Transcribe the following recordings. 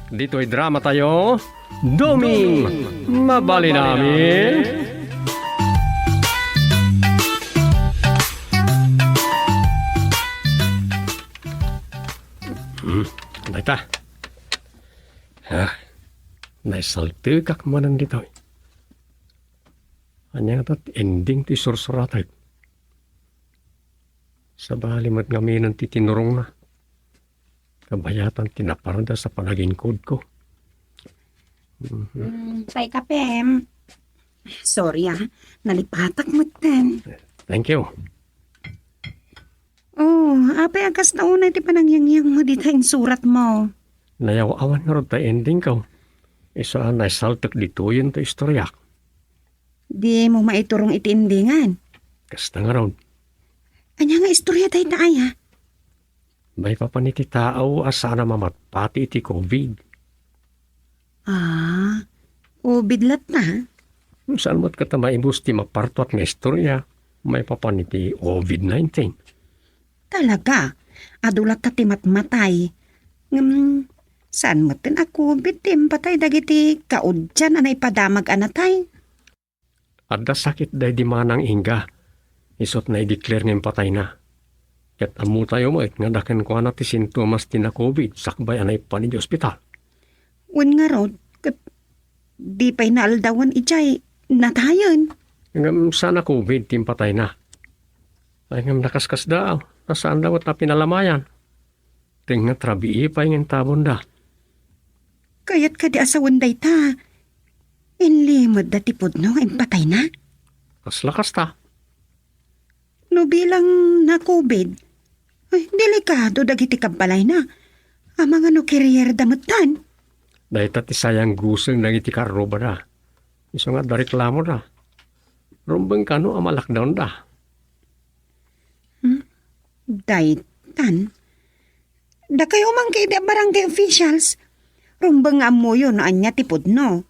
Dito'y drama tayo. Duming mabali namin. Naita. Naisaltigak manan dito'y. Anya nga ending ti sursuratay. Sa balimat nga minan ti tinurong na. Kabayatan tinaparada sa panagingkod ko. Tay kapem. Sorry nalipatak mo ten. Thank you. Oh, apay agas na unay ti panangyangyang mo dito yung surat mo. Nayaw-awan nga ron ta ending ko. Isa naisaltak dito yun ta istorya. Di mo maiturong itindingan. Kasta nga ron. Anya nga istorya tayo na ay ha? May papaniti tao asana mamatpati iti COVID. Bidlat na. Saan mo't kata maibus ti mapartot nga istorya. May papaniti COVID-19. Talaga, adulat ta ti matmatay. Saan mo tin ako bitim patay dagiti kaudyan anay padamag anatay. Adda sakit day di manang inga. Isot na i-declare ng patay na. Kat amu tayo mo nga daken ko na ti sintomas ti na COVID sakbay anay pa ni ospital. Wen nga rod, di pa'y naaldawan ijay natayon. Ngam sana COVID tim patay na. Ay ngam nakaskas daw. Nasaan daw na pinalamayan. Tinga trabii pa yung tabon da. Kayat ka di asawan day ta. Inlimod dati pudno ang patay na. Lakas ta. No bilang na COVID, ay delikado dagiti kabalay na. Ang mga no carrier damutan. Dahil tati sayang gusel nang iti karoba da. Iso nga da reklamo da. Rumbang kano ama lockdown da. Daytan. Da kayo man kay da barangay officials. Rumbang amo yun anya tipod no.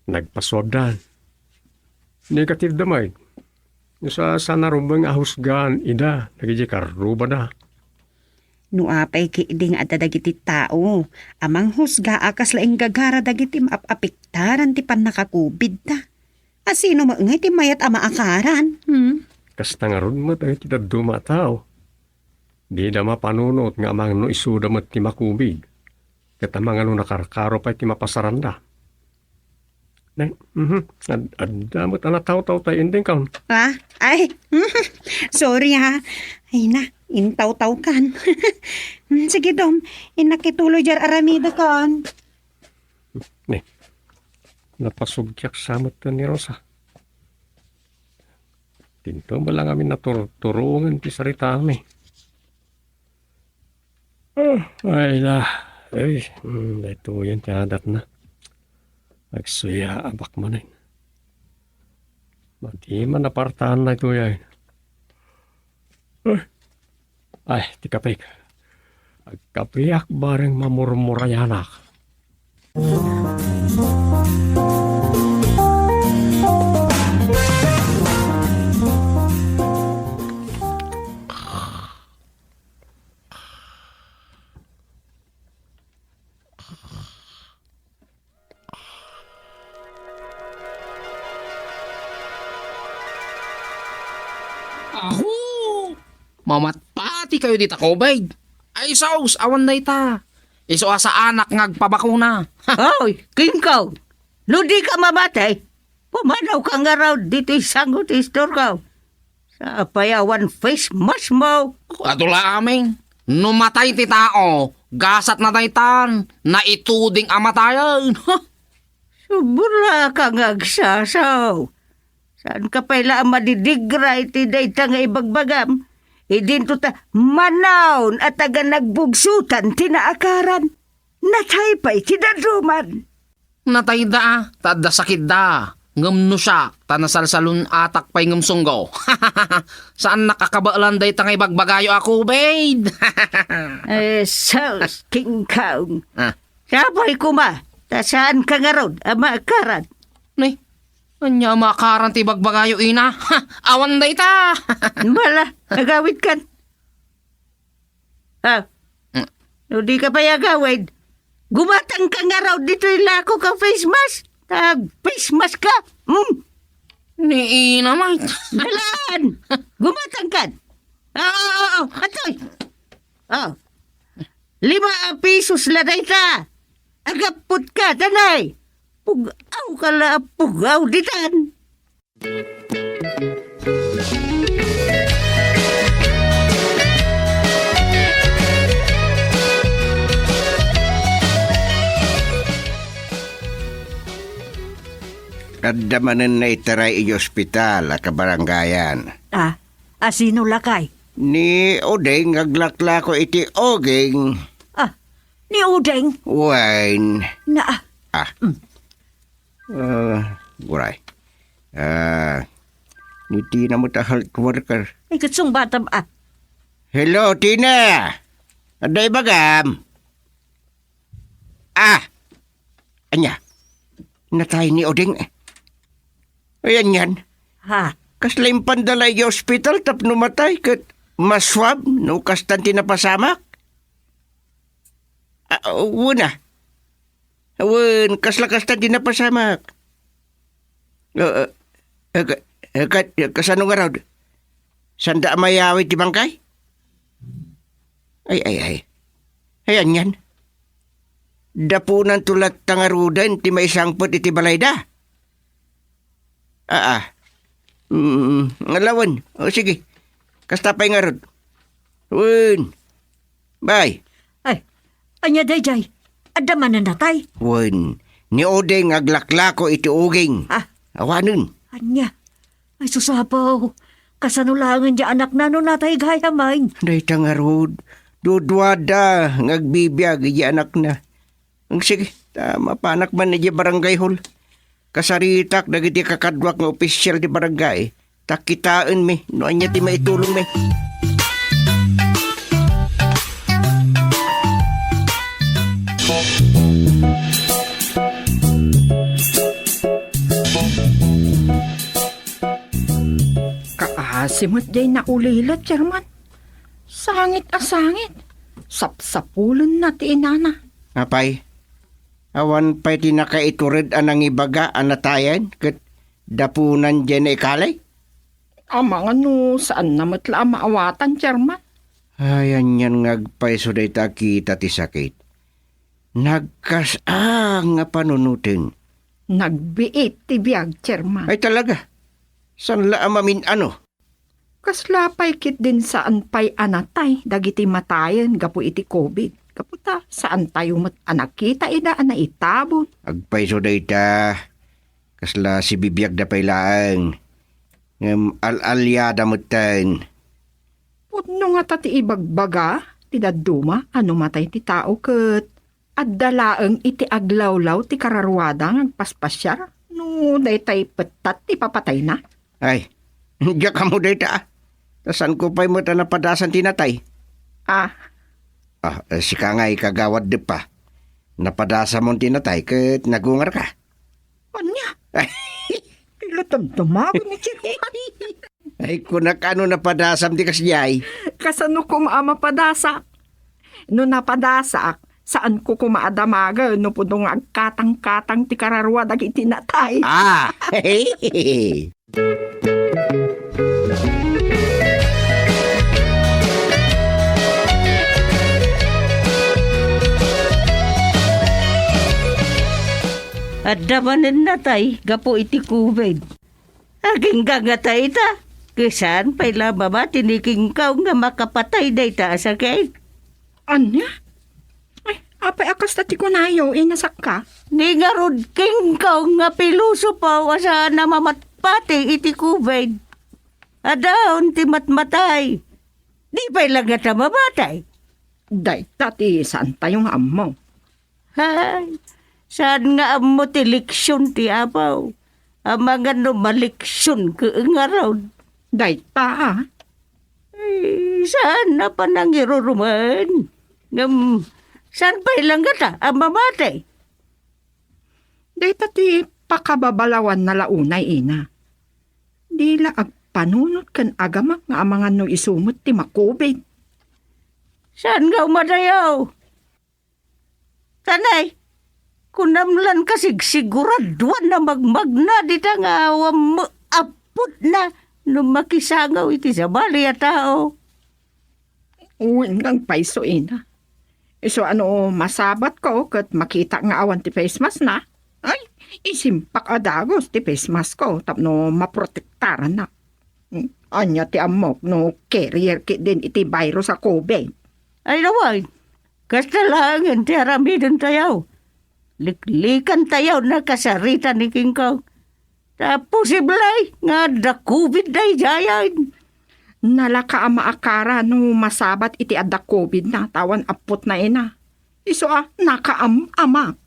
Nagpasodan. Negative damay. Isa sana rumbang ahusgan ida. Nagiji karoba da. No apay kiiding at dagiti tao. Amang husga akas laing gagara dagiti maapiktaran ti pan nakakubid ta. Asino mo ngay ti mayat ama akaran? Kasta nga ron mo tayo ti daduma tao. Di da mapanunot nga amang no isuda mo ti makubig. Katamang ano nakarakaro pa ti mapasaranda. Adda mo't anataw-taw tayo ending kaon. Ay, sorry ha. Ay na, intaw-taw kan. Sige dom, inakituloy jar aramida kan. Napasugyak samot to ni Rosa. Tinto ba lang kami naturungan ti sarita kami. Ay la. Ay, ito yan tiyadat na. Nagsuya abak man eh. Mati man napartahan na ito yan. Ay, tikapik. Agkapiyak bareng mamurmurayanak. Aho! Mamatpati kayo dita COVID. Ay saus, awan na ita. Iso sa anak ngagpabakuna. Hoy, kingkaw. No di ka mamatay. Pumanaw ka nga raw dito isangot istor ka. Sa payawan face mas mo. Adula aming. Numatay ti tao. Gasat na daytan. Na ituding amatayan. Subura ka nga agsasaw. Saan ka pala madidigra iti dayta nga ibagbagam? Idinto ta manaw at taga nagbugsutan tinaakaran. Natay pa'y tinaduman. Natay da. Tada sakit da. Ngam no siya. Tanasalsalun atak pa'y ngumsunggo. Saan nakakabaalan day tangay bagbagayo ako, babe? Sos, kingkaw. Sabay kuma. Ta saan ka nga raw, amaakaran? Nay, anya makaran ti bagbagayo ina. Awan day ta. Bala, nagawid kan. No di ka pa yagawid. Gumatang ka nga raw dito ilako ka face mask. Face mask ka. Ni ina, mate. Dalaan! Gumatang ka. Oo, atoy. Oh. 5 pisos laday ta. Agapot ka, tanay. Pugaw ka la, pugaw ditan. Kadamanan na itaray i ospital a kabaranggayan. Sino lakay? Ni Odeng aglakla ko iti oging Ni Udeng. wine. Na, Guray. Ni Tina mo ta health worker. ay katsong bata ba? Hello, Tina! Aday bagam? Anya? Natay ni Odeng. Ayan yan. Ha? Kaslaim pandalay i ospital tap numatay kat maswab no kastan tinapasamak. Wuna. Wun, kasla-kastan tinapasamak. Kasano nga raw? Sanda mayawit di bangkay? Ay. Ayan yan. Dapunan tulat tangarudan ti may sangpot iti balayda. Ngalawan. O sige. Kastapay nga rod. Wun. Bye. Ay, anya dayjay. Adaman na natay. Wun. Ni Odeng aglaklako iti uging. Awanon. Anya. Ay susapaw. Kasanulangan di anak na no natay gayamay. Day tangarod. Dudwada. Ngagbibiyag iti anak na. Ang sige. Mapanak man iti barangay hall. Kasaritak dagiti kakadwak nga opisyal di barangay. Takitaan mi. No anya ti maitulong mi. Kaasimot day na ulilat, Chairman. Sangit a sangit. Sapsapulan na ti inana. Apay. Awan pa'y tinakaiturid anang ibaga anatayan kat dapunan dyan ikalay. Amang ano, saan na matla maawatan, Chairman? Ayan yan ngagpay so day ta kita ti sakit. Nagkasang nga panunutin. Nagbiit ti biyag, Chairman. Ay talaga. San la amamin ano? Kaslapay kit din saan pa'y anatay, dagiti matayan, gapu iti COVID. Kaputa, saan tayo nakita ida na itabon? Agpay so day ta. Kasla si bibiyag da pay laang. Al-alyada mo tan. Pudno nga tati ibagbaga, ti daduma, ano matay ti tao ket. At dalaeng iti aglawlaw ti kararwada ngagpaspasyar. No, daytay petat ti papatay na. Ay, diya ka mo day ta. Tasan ko pa'y mo ta napadasan tinatay. Si Kangay kagawad di pa. Napadasa mo tinatay kat nagungar ka. Anya? Ilatag tumago ni Chairman. Ay, kunak ano napadasam di kasiyay. Kasano ko maamapadasa? No napadasa, saan ko kumaadamaga no pudong agkatang-katang ti kararwa dagiti natay. Adamanin natay, gapo iti COVID. Aging gagatay ta. Kisan pa'y lababa tiniking kaw nga makapatay day ta sakit. Anya? Ay, apay akas tati ko nayo, inasak ka. Ni nga rod king kaw nga piluso pa wasa na mamatpati iti COVID. Adaon ti matmatay. Di pa'y lang nga mamatay. Day, tati, saan tayong amaw? Hay, saan nga amo ti leksyon ti apaw? Ang mga numaleksyon ka nga raw. Day, ta, Ay, saan na pa nang iruruman? Saan pa ilang gata ang mamatay? Day, tati, pakababalawan na launay, ina. Dila agpanunot kan agamak nga amangan no isumot ti makubig. Saan nga umadayaw? Tanay, kunamlan kasig siguraduan na magmagna dita nga awam mo apot na nung makisangaw iti sa bali a tao. Uwin ngang paiso ina. So ano, masabat ko kat makita nga awan ti face mask na. Ay, isimpak adagos ti face mask ko tapno maprotektaran na. Anya ti amok no carrier kit din iti virus sa COVID. Ay naway, kastalangan ti aramidon tayaw. Liklikan tayaw na kasarita ni King Kong. Posiblay nga da COVID day jayan. Nalaka ang maakara no masabat iti adda COVID na tawan apot na ina. Iso nakaam-ama.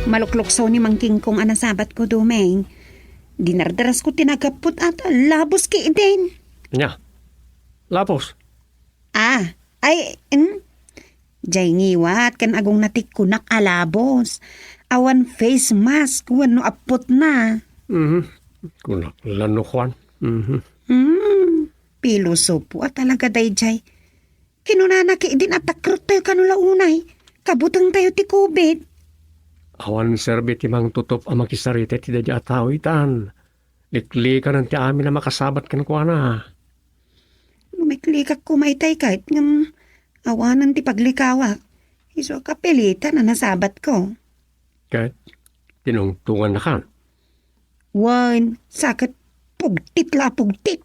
Malukluksaw ni Mang King Kong anasabat ko dumeng. Dinardaras ko tinagapot at labos ki din. Nya, lapos. Jay ngiwat kan agong natik kunak alabos. Awan face mask wano apot na. Kunak lano Juan. Piloso po at talaga day jay. Kinunana ki din at takrot tayo kanula unay. Kabutang tayo ti COVID. Awan serbi ti mang tutop ang makisarite ti dadya ataw itan. Likli ka ng ti amin na makasabat kan kwa na. Lumiklikak kumaitay kahit ng awanan ti paglikawak. Iso kapilitan na nasabat ko. Kahit tinungtungan na kan. Wan, sakit pugtit la pugtit.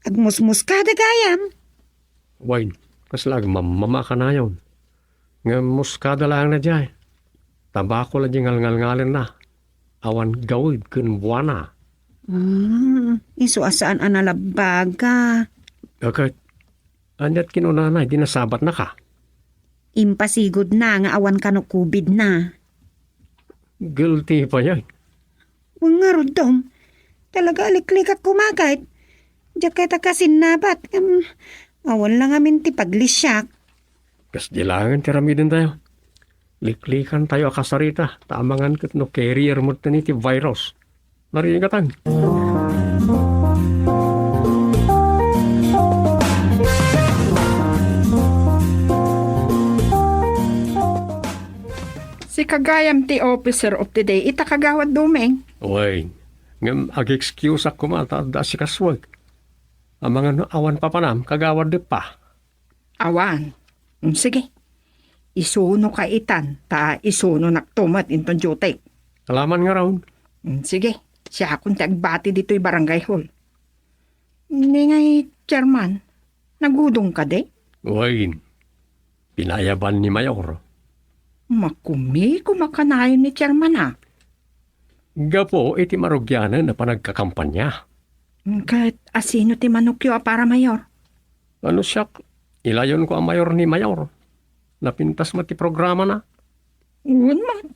Agmusmus ka dagayam. Wain, kaslag mamama ka na yun. Nga muskada lang na jay. Tabako lang yung ngal-ngal-ngalin na. Awan gawid kun buwana. Iso asaan analabaga. Agad, anyat kinunanay, dinasabat na ka. Impasigod na nga awan ka no COVID na. Guilty pa yan. Wang nga rodom. Talaga aliklikat kumakait. Diyak kita kasinabat. Awan lang amin ti paglisyak. Kas dilangan tiramidin tayo. Liklikan tayo akasarita. Tamangan kat no carrier mo ti virus. Naringatan. Si kagayam ti officer of the day ita kagawad dumeng. Uy, ngam ag-excuse ako da si kaswag. Ang mga awan pa panam, kagawad di pa. Awan. Sige. Isuno ka itan ta isuno naktumat inton jutek. Kalaman nga raon. Sige. Siya akong tagbati dito'y barangay hall. Hindi nga'y chairman. Nagudong ka de? Uy, pinayaban ni Mayor. Kumakanayon ni chairman Gapo, iti marugyanan na panagkakampanya. Kahit asino ti manukyo para mayor. Ano siya? Ilayon ko ang mayor ni Mayor. Napintas mo ti programa na. Uwan man.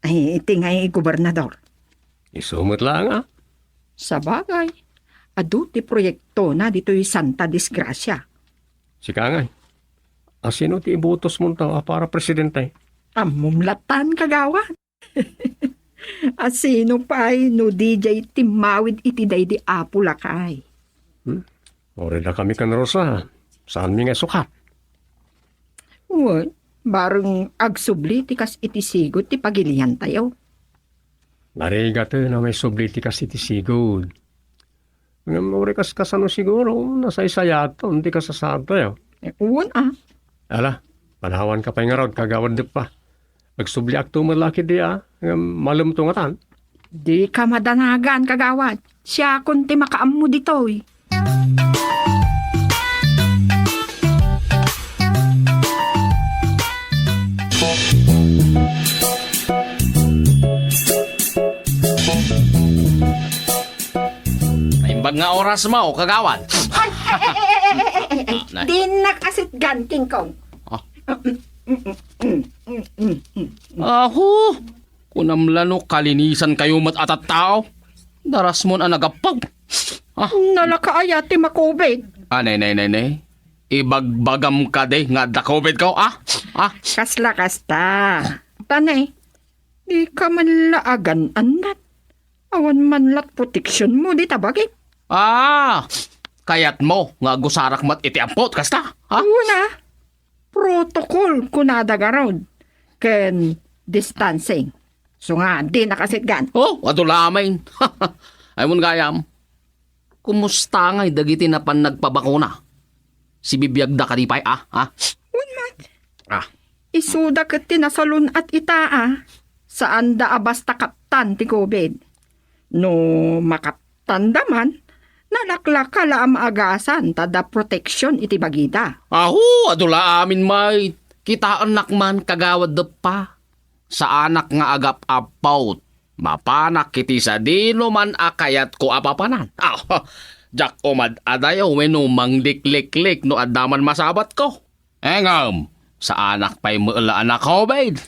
Ay, iti nga'y gobernador. Isumot lang Sa bagay. Adu ti proyekto na dito'y Santa Disgracia. Sika nga. Asino ti ibutos mo tawa para presidente? Amumlatan kagawan. Asino pa'y no DJ timawid iti day di apula kay. Ore na kami kan Rosa. Saan mi nga sukat? Uwan. Barang agsubli ti kas iti sigod ti pagilihan tayo. Nariga to na may subliti kasi ti sigod. Ngam ore kas kasano siguro. Nasaysayat hindi ka sasato yo. Uwan Ala, panawan ka pa nga raw kagawad di pa. Agsubliak to malaki di malum tungatan. Di ka madanagan kagawad. Siya kunti makaammo ditoy. Naimbag nga oras mo, kagawad. Di nakasit gan, King Kong. Aho, kunamlano kalinisan kayo mat atat tao. Daras mo na nagapag. Nalakaaya ti makubig. Nay. Ibagbagam ka de nga da COVID ko, Kasla kasta. Tanay, di ka man laagan anat. Awan man lat protection mo di tabagay. Kayat mo nga gusarak mat iti ampot kasta. Ha? Una, protocol kunada garod. Ken distancing. So nga, di nakasitgan. Oh, adulamain. Ay mon gayam. Kumusta nga'y dagiti na pan nagpabakuna? Si bibiyag da kanipay ha? Unmat. Ah, Isuda ket tinasalun at itaa. Saan da abasta kaptan ti COVID. No makaptan daman, nalaklaka am agasan tada protection iti bagita. adula amin may. Kita anak man kagawad da pa. Sa anak nga agap apaut. Mapanak kiti sa dino man akayat ko apapanan. Jak omad adayaw weno manglik-lik-lik no adaman masabat ko. Engam, sa anak pa'y maula anak ko, babe.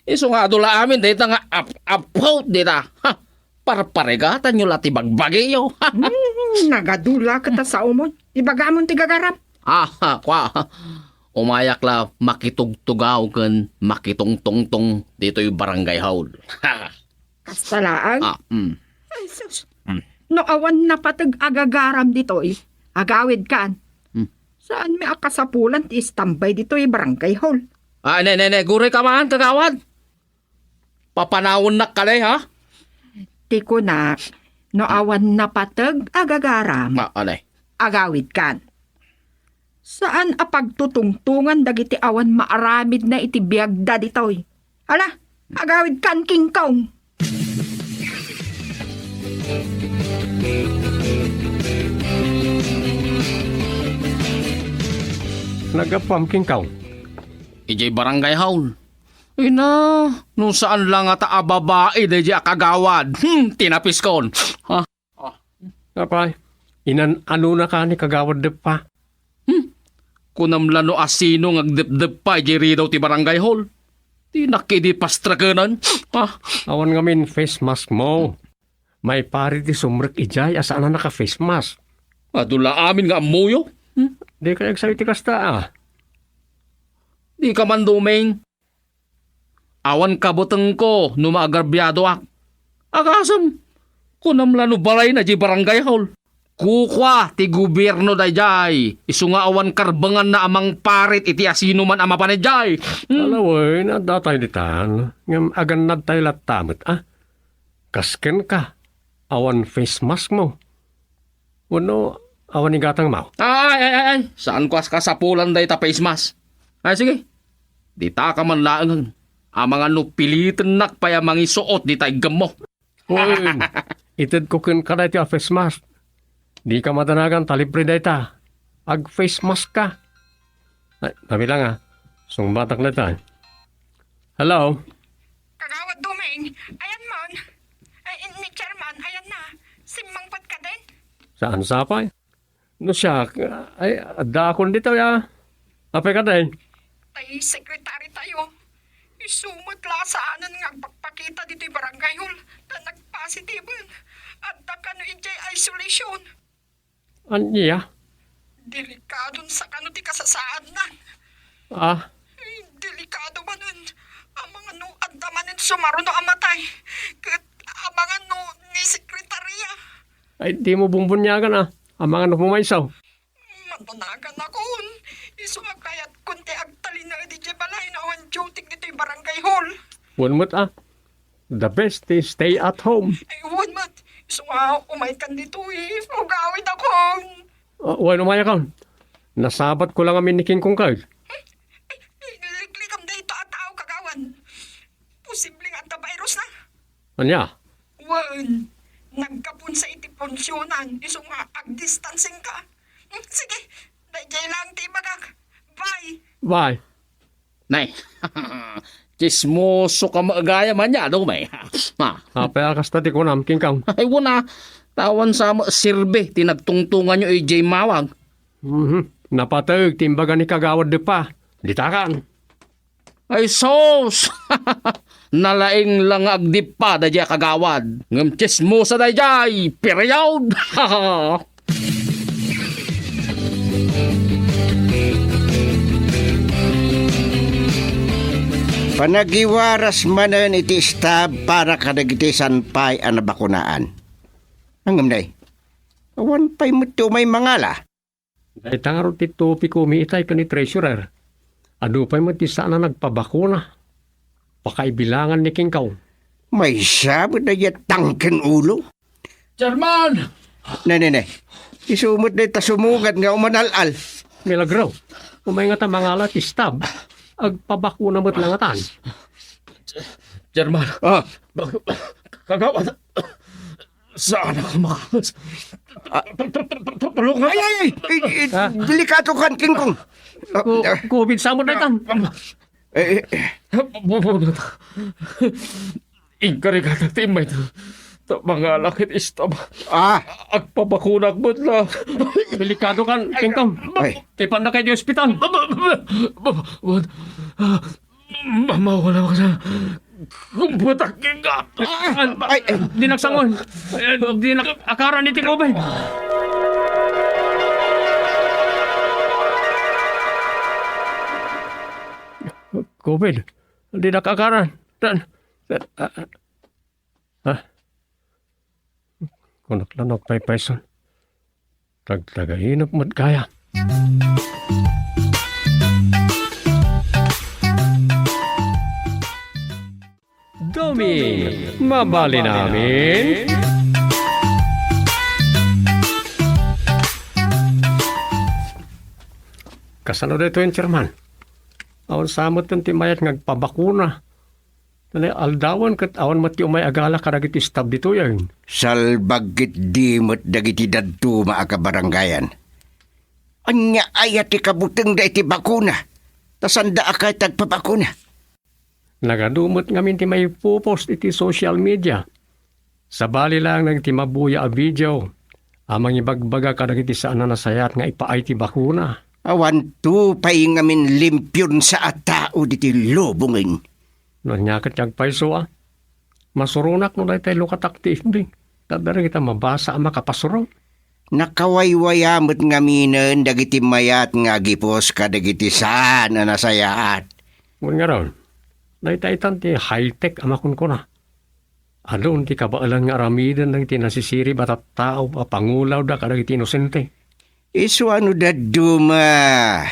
Iso nga adula amin, dito nga apaut dita. Parparegatan nyo lati bagbagi yo. Nagadula kita sa umon. Ibagamon ti gagarap. Kwa. Umayak la makitugtugaw ken makitungtungtong dito yung barangay hall. Kastalaan. Ay, sus. No awan na patag agagaram dito agawid kan. Saan may akasapulan ti istambay dito barangay hall. Guri ka man, kagawad. Papanawon na kalay, ha? Ti kunak, no awan na patag agagaram. Agawid kan. Saan apagtutungtungan dagiti awan maaramid na iti biagda ditoy? Hala, agawid kan kingkong. Nagapumpkin ka. Ijay barangay hall. Nung saan lang ata ababae dahi akagawad. Tinapis kon. Ha? Apay, inan ano na ka ni kagawad de pa? Kunamlano asino ngagdep-dep pa ijay daw ti barangay hall. Ti nakidi pastrakanan. Ha? Awan ngamin face mask mo. May pari ti sumrek ijay asaan na naka face mask. Adula amin nga amuyo. Di ka nagsaliti kasta Di ka man dumeng. Awan kabuteng ko no maagarbyado ak. Agasam, kunamlano balay na di barangay hall. Kukwa ti gobyerno dayjay. Isu nga awan karbangan na amang parit iti asino man ama panayjay. Alaway, nadatay ditan. Ngam agan natay latamit Kasken ka. Awan face mask mo. Wano, awan ni gatang mau. Ay. Saan ko as kasapulan day ta face mask? Ay sige. Di ta ka man laang. Amang ano pilitin nak paya mangisuot di tay gamo. Uy, itid ko kin ka dahi ti face mask. Di ka madanagan talibre dahi ta. Ag face mask ka. Ay, tabi lang Sungbatak na tayo. Hello? Kagawad Dumeng, ayan man. Ni Chairman, ayan na. Simmangpat ka din. Saan sapay? No siya, ay, adakon dito Apay ka dahi? Tay sekretary tayo. Isumaglasaanan nga pagpakita dito barangay hall na nagpositive. At kano ijay isolation. Anya? Delikadon sa kano ti kasasaan na. Delikado man nun. Ang mga no andamanin sumaro no amatay. Kat ang mga no ni sekretarya. Ay, di mo bumbunyagan Ang mga napumaysaw. Matunagan ako. Iso nga kaya't kunti agtali na di balay na awan duty dito yung barangay hall. One the best is stay at home. Ay, huwag mat. Iso nga umay kan dito Ugawid ako. Bueno, umaya ka. Nasabat ko lang amin ni King Kong Kyle. Liklikam dito at tao kagawan. Posibleng at virus na. Anya? Wan, nagkapun sa iti ponsyonan. Iso nga ag-distancing ka. Sige, dayjay lang ti bagak. Bye. Bye. Nay, chismoso ka maagaya man niya, daw may. Apay akas tati ko nam, King Kong. Ay, wala. Tawan sa sirbe, tinagtungtungan nyo AJ Mawag. Napatag, timbaga ni kagawad de pa. Ditakan. Ay, sos! Nalaing lang agdip pa, dadya kagawad. Ngam chismosa dayjay, period! Panagiwaras manan iti stab para kadagitisan pay ang nabakunaan. Ang day, awan pa'y mo may mangala. Dahil tangaro ti topi ko umiitay ka ni treasurer. Ado pa'y mo ti sana nagpabakuna. Pakaibilangan ni King Kong. May sabot na yan tangken ulo. Chairman! Nay. Isumot na tasumugat nga umanal-al. Milagro, umay nga ta mangala ti stab. Agpabakuna mo't langatan. Chairman, Oh, kagawad. Saan ako makakas? Tulungan! ay, Ha? delikado kan, King Kong. COVID samot na itan. Bubunot. Inkarigata timay to. Mga lakit istab. Agpabakunak mo na. Delikado kan, King Kong. Ay. Tipan na kayo di ospital. Mawala ko sa kumputaking ka. Ay, Di nagsangon. Di nakakaran ni Tikobay. COVID. Di nakakaran. Kunak lanok pay peson. Tagtagahinap mo't kaya. Domi, mabali namin. Kasano dito yung chairman? Awan samot yung timayat ngagpabakuna. Tanay aldawan kat awan mati umay agala karagit istab dito yan. salbagit dimot dagiti dadto maakabarangayan. Anya ayat ikabuteng da iti bakuna. Tasanda akay tagpabakuna. Nagadumot ngamin ti may pupost iti social media. Sa bali lang nang ti mabuya a video. Amang ibagbaga karagit saan na nasayat nga ipaay ti bakuna. Awan tu pay ngamin limpyon sa atao diti lubungin. Nanyakit yung paiso Masurunak no dahi tayo lukatakti hindi. Tadari kita mabasa ang makapasuro. Nakawaywayamot ngaminan dagiti mayat nga gipos kadagiti saan na nasayaat. Ngun nga ron. Naitaitan ti high-tech amakon ko na. Alon ti kabaalan nga aramidan ng tinasisiri batat tao pangulaw da kadagiti inosente. Isu ano daduma.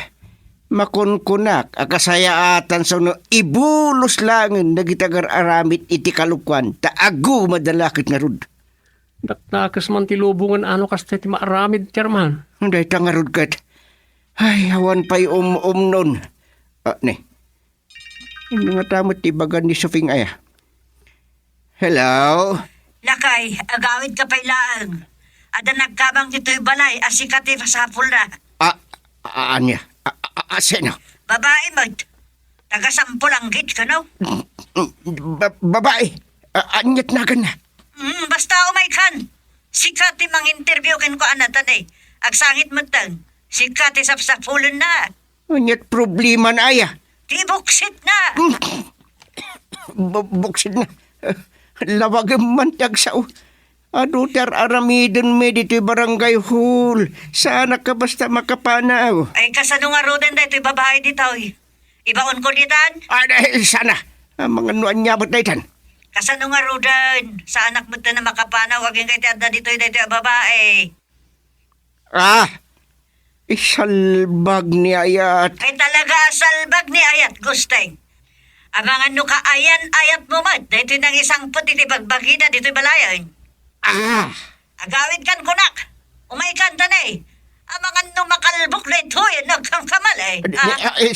Makunkunak akasayaatan sa no ibulos langin nagitagar aramit iti kalukwan ta agu madalakit nga rud. Daknakas man ti lubungan ano kas ti maaramid chairman. Hunday ta nga rud kat. Ay, awan pa'y nun. Ne. Yung nga tamot ti bagan ni Sofing Aya. Hello? Lakay, agawid ka pailaan. Ada nagkabang dito'y balay, asikati pasapul na. Anya? Sino? Babae mo, taga-sampul ang git ka, no? Babae. Anyat nagan na. Basta umay kan. Sikati mang interview kin ko anatan eh. Agsangit mo tang, sikati sapsapulan na. Anyat problema na aya. Di buksit na. Buksid na. Lawag man tagsaw. Adutar aramidon me dito'y barangay hall. Sana ka basta makapanaw. Ay kasano nga roden da ito'y babae ditaw eh. Ibaon ko ditan. Dahil sana. Mga nuan niya ba't na itan? Kasano nga roden. Sa anak mo na makapanaw, aging kay tiada dito'y babae. Isalbag ni ayat. Ay talaga salbag ni Ayat, Gusteng. Abangan no ka ayan-ayat mo mat. Dito nang isang puti ti bagbagina dito'y balayan. Agawid kan kunak. Umay kan tanay. Abangan no makalbok na ito yan. Nagkamkamal eh.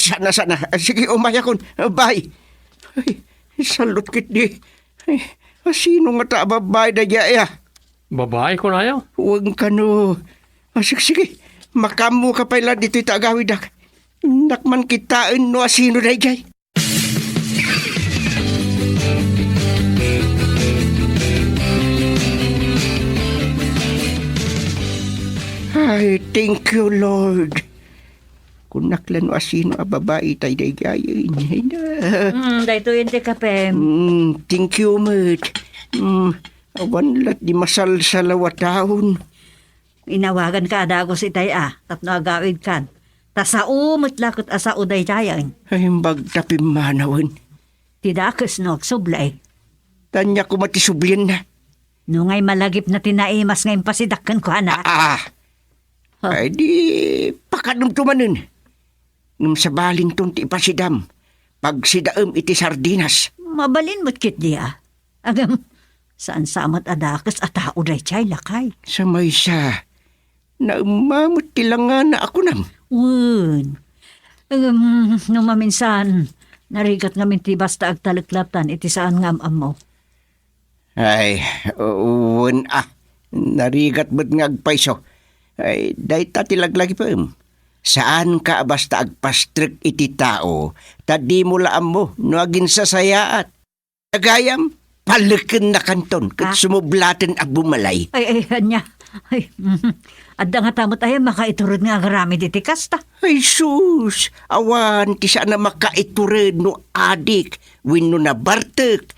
Sana. Sige, umaya kon. Bye. Ay, salot kit di. Ay, sino nga ta babay na dya Babae ko na yaw. Huwag ka no. Sige. Makamu ka pala dito'y tagawid ak. Nakman kitaan no asino na jay. Ay, thank you, Lord. Kung naklan no asino a babae tayo na gayain. Dahito yun ti kapem. Thank you, mate. Awan lat di masal sa lawataon. Inawagan ka dago si tay tapno agawid kan. Ta sa umot lakot asa uday jayan. Ay, bagtapim manawan. Tidakas no, sublay. Tanya ko matisublin na. Nungay malagip na tinaimas ngayon pasidakan ko, anak. Ay di, pakanumtumanin. Ngam sa balin tong ti pasidam. Pag sidaam iti sardinas. Mabalin mo't kit diya. Agam, saan samat adakas at tao day chay lakay. Sa may sa, naumamot tilangan na ako nam. Wun. Nung maminsan, narigat ngamin ti basta agtaliklatan iti saan ngam mo. Ay, uwan narigat ba't nga agpaiso? Ay, dahi ta tilaglagi pa Saan ka basta agpastrik iti tao, tadi mo laam mo, no agin sasayaat. Agayam, palikin na kanton, kat sumublatin a bumalay. Ay, anya. Ay, adda nga tamot ay makaiturod nga agarami diti kasta. Ay sus, awan ti sana makaiturod no adik, wino na bartek.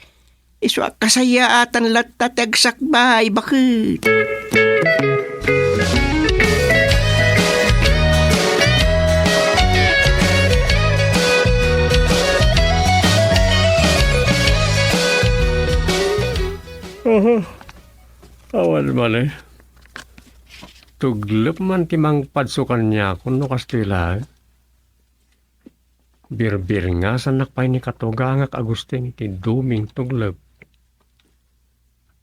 Iso kasayaatan latatag sakbay, bakit? Awan man eh. Tuglap man timang padsukan niya kung no Kastila. Bir-bir nga sa nakpay ni Katugangak Agustin iti duming tuglap.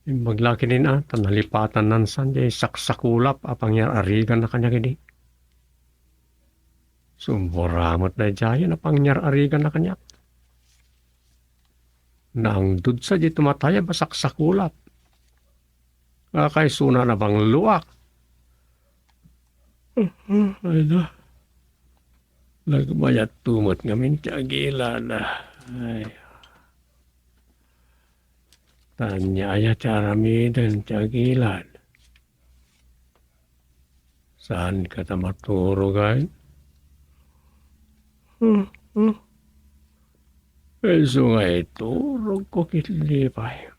Maglaki din tanalipatan nan sanjay saksakulap apang arigan na kanya gini. Sumboramot na dyan apang arigan na kanya. Nang dud sa di tumataya basak sakulap. Kay suna na bang luwak. Ay na. Nagmayat tumot ngamin tiagilan na. Ay. Tanya aya caramidan tiagilan. Saan ka ta maturo gay? Eso nga ito, rog ko kitlipay.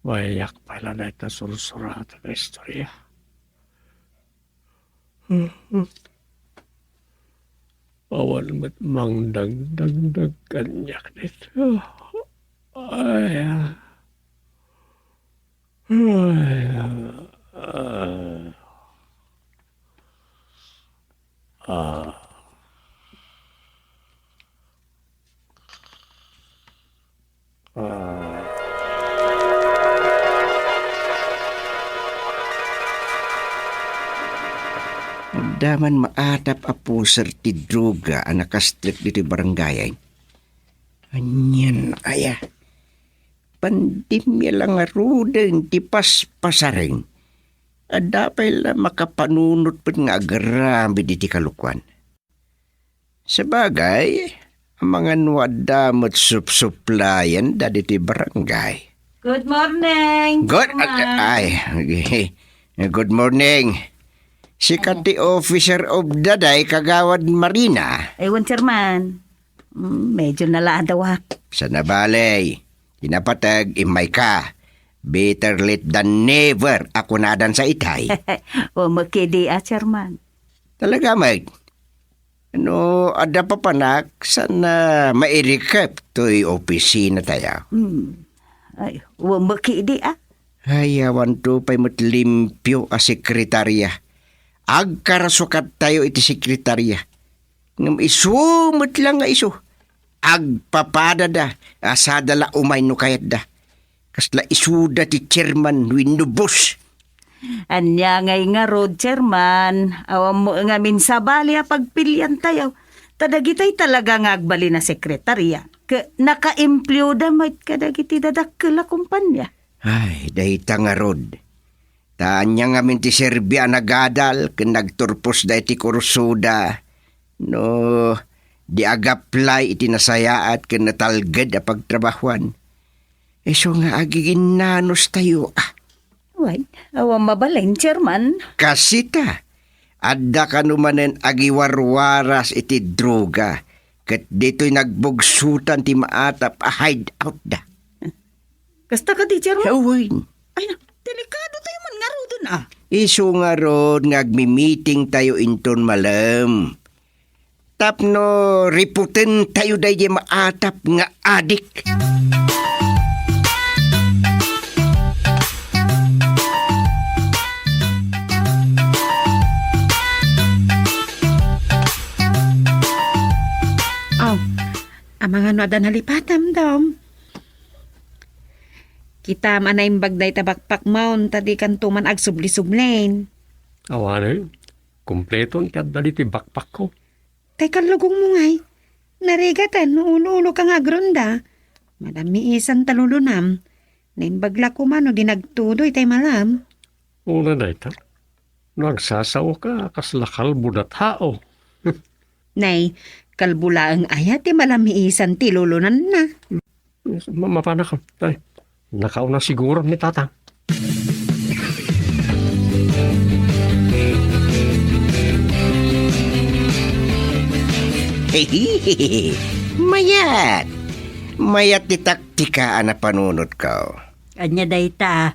Bayak pala na ito sursurata na istorya. Awan mat mang dagdag kanyak nito. Ay. Daman maatap a puser ti droga anak kastrik diti barangay. Anyan aya. Pandemya lang aruden ti paspasaring. Adapay la makapanunot pa nga agarami diti kalukwan. Sabagay, ang mga nuwadamot suplayan da diti barangay. Good morning. Good good morning. Sikat ti officer of daday kagawad Marina. Ewan, Chairman. Medyo nalaadaw ha. Sa nabalay, tinapatag imay ka. Better late than never ako nadan sa itay. O makidi Chairman. Talaga, Mike. Ano, ada pa panak sana mairikap to'y opisina tayo. Ay, o makidi Ayawan to pa'y matlimpyo a sekretarya. Agkarasukat tayo iti sekretarya. Ngam isumot lang nga iso. Agpapada da. Asadala umay no kayat da. Kasla isuda ti chairman winubos. Anya ngay nga road, Chairman. Awam mo nga minsabali pagpilian tayo. Tadagitay talaga nga agbali na sekretarya. Naka-employ damay kadagiti dadakkel a kumpanya. Ay, dahita nga rod. Tanya nga min ti Serbia nagadal ken nagturpos da iti kursuda. No, di agaplay iti nasayaat ken natalged a pagtrabahuan. Eso nga agigin nanos tayo. Why, awam mabalain, Chairman. Kasita, adda ka numanen agiwarwaras iti droga. Ket dito'y nagbugsutan ti maatap a hideout da. Kasta ka di, Chairman? Hawin. Ay na, delikado tayo man nga rodon Iso nga ron, ngagmi-meeting tayo inton malam. tapno riputen tayo dahi maatap nga adik. Aw, ang mga no adan halipatam dom. Kita manay bagday tabakpak maun tadi kan tuman ag subli-sublain. Awan kumpleto ang kadali ti bakpak ko. Tay kalugong mo ngay. Narigatan, ulo-ulo ka nga gronda. Madami isan talulunam. Naimbagla ko man o dinagtudoy tay malam. Una na ita. Nagsasaw ka kaslakal budat hao. Nay, kalbula ang ayat ti malami isan ti lulunan na. Mapana ka. Tay, nakauna siguro ni tatang. Mayat! Mayat ti taktika na panunod ko. Anya day ta.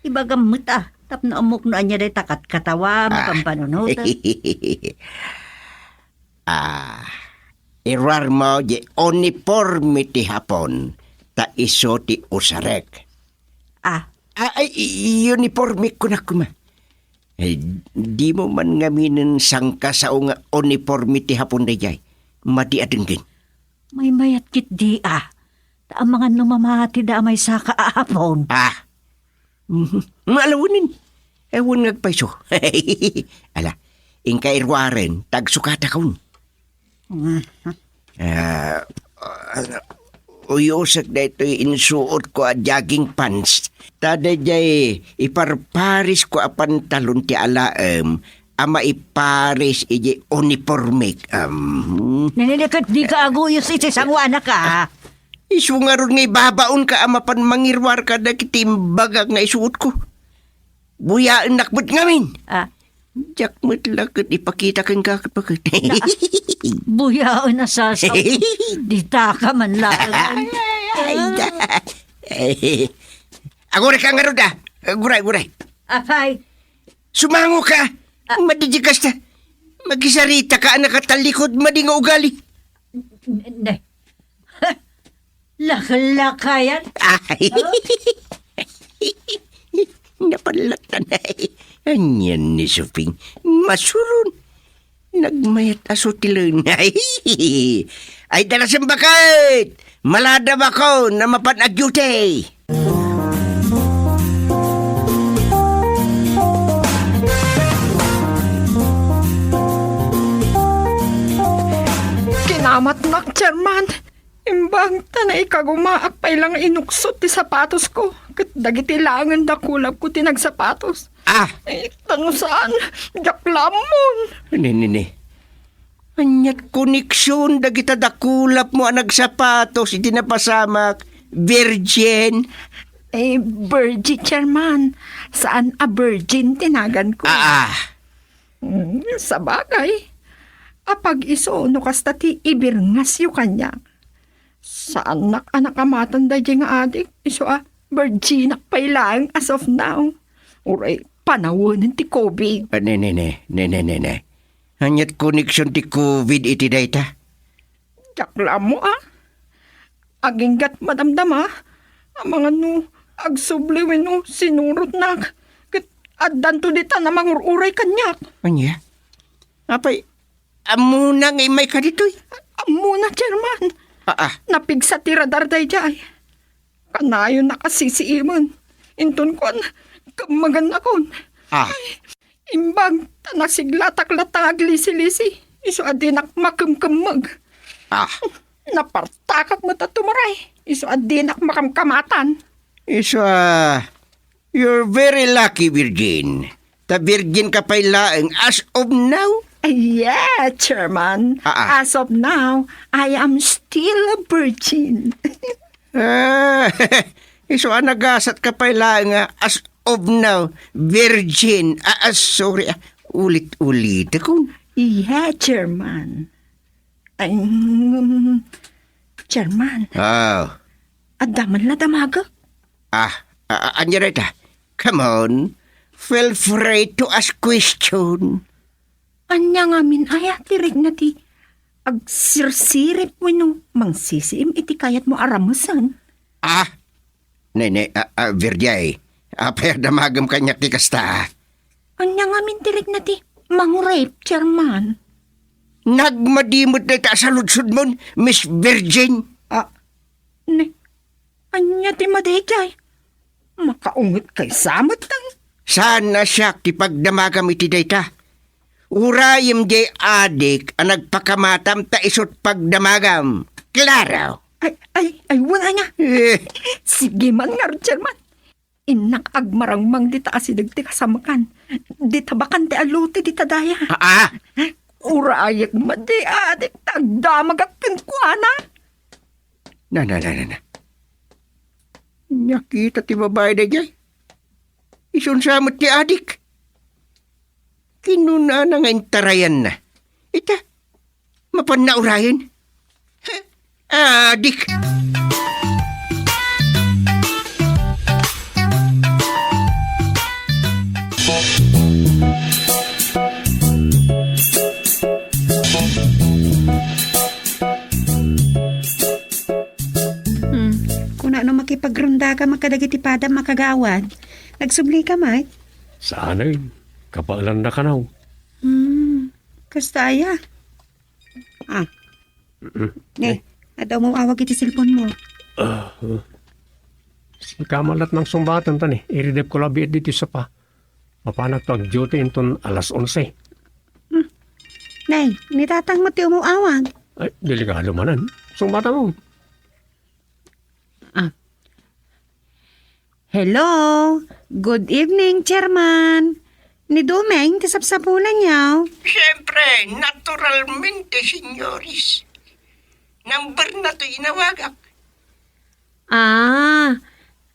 Iba gamot Tapno amok no anya day takat katawa mo kang panunod. Irar mo di uniformity hapon ta iso ti usarek. Uniforme ko na kuma. Di mo man ngaminin sangka sa nga uniformity hapon da jay. Mati adenggen. May mayat kit di Ta ang mga numamati da may sa kaapon. Malawunin. Ewan ngagpaiso. Ala, ingka irwaren, tagsukata kaun. Uyosag na ito'y insuot ko a jogging pants. Tada jay, iparparis ko a pantalon ti alaem, ama iparis iji uniforme. Nanilikat di ka aguyos iti sangwana ka. Isu nga ron nga ibabaon ka ama pan mangirwar ka na kitimbagag nga isuot ko. Buyaan nakbut ngamin. Jak mo't lakit ipakita kang kakit pakit. Buyaw na sasaw. Di ta ka man lang. Agora ka nga ron da. Guray. Afay. Sumango ka. Madidigas na. Magisarita ka na katalikod madi nga ugali. Ne. Lakalakayan. Ay. Napalatan na Anyan ni Suping. Masurun. Nagmayat aso tilon. Ay dalasang bakit. Maladam ako na mapanag-duty. Kinamat nak, Chairman. Imbang tanay kagumaak pa ilang inuksot ti sapatos ko. Kat dagiti langan da kulap ko tinagsapatos. Tanong saan? Jaklamon. Nini. Anyat koneksyon dagita dakulap mo ang nagsapatos iti napasamak. Virgin. Virgin, Chairman. Saan a virgin tinagan ko? Sa bagay. Apag iso, no kasta ti ibirngas yu kanya. Saan anak amatan da nga adik? Iso virginak pa ilang as of now. Uray, panawanan ti COVID. Nene. Anyat koneksyon ti COVID iti dayta. Jakla mo Aginggat madamdam Ang mga agsubliwin sinurot na. Addan to dita na mangururay kanyak. Anya? Apay, amuna ngay may ka dito'y. Amuna, Chairman. Napigsa ti radar day jay. Kanayo nakasisiimon. Inton ko kamagan akon. Imbang tanaksiglatak-latang aglisi-lisi. Iso adinak makamkamag. Napartakak mo tatumaray. Iso adinak makamkamatan. Iso you're very lucky, Virgin. Ta virgin ka pa ilaeng as of now. Yeah, Chairman. As of now, I am still a virgin. Iso nagasat ka pa ilaeng as of now, virgin. Sorry, ulit ako. Yeah, Chairman. Chairman. Adaman na damaga. Anya rita. Come on. Feel free to ask question. Anya nga min tirig na ti Ag sirsirip mo no, mangsisiim iti kayat mo aramusan. Nene, Virjay, apay damagam kanyak ti kasta. Anya nga mintirik na ti, mang-rape, chairman. Nagmadimot na ta sa lutsod mo, Miss Virgin. Ne, anya ti madejay. Makaungit kay samot tang. Sana siya kipagdamagam iti dayta. Urayim jay adik ang nagpakamatam ta isot pagdamagam. Klaro. Ay, wala niya. Sige man nga, chairman. Inak agmarang mang dita asidag ti kasamakan. Dita bakan ti aluti dita daya. Urayak madi adik tagdamag at pinkwana. Na. Nakita ti babae na jay. Isunsamot ti adik. Kinuna na nga intarayan na. Ita, mapannaurayan. Adik. Kung ano makipagronda ka makadagitipada makagawad, nagsubli ka, Mike. Sana yun. Kapalan na ka na. Kastaya. Ne, adaw mo awag iti cellphone mo. Si kamalat ng sumbatan tan iridep ko labi dito sa pa. Mapanag to ang duty inton alas 11. Nay, nitatang mo ti umuawag. Ay, delikado manan. Sumbatan mo. Hello, good evening, Chairman. Ni Dumeng, ti sapsapulan niyaw. Siyempre, naturalmente, senyoris. Number na to inawagak.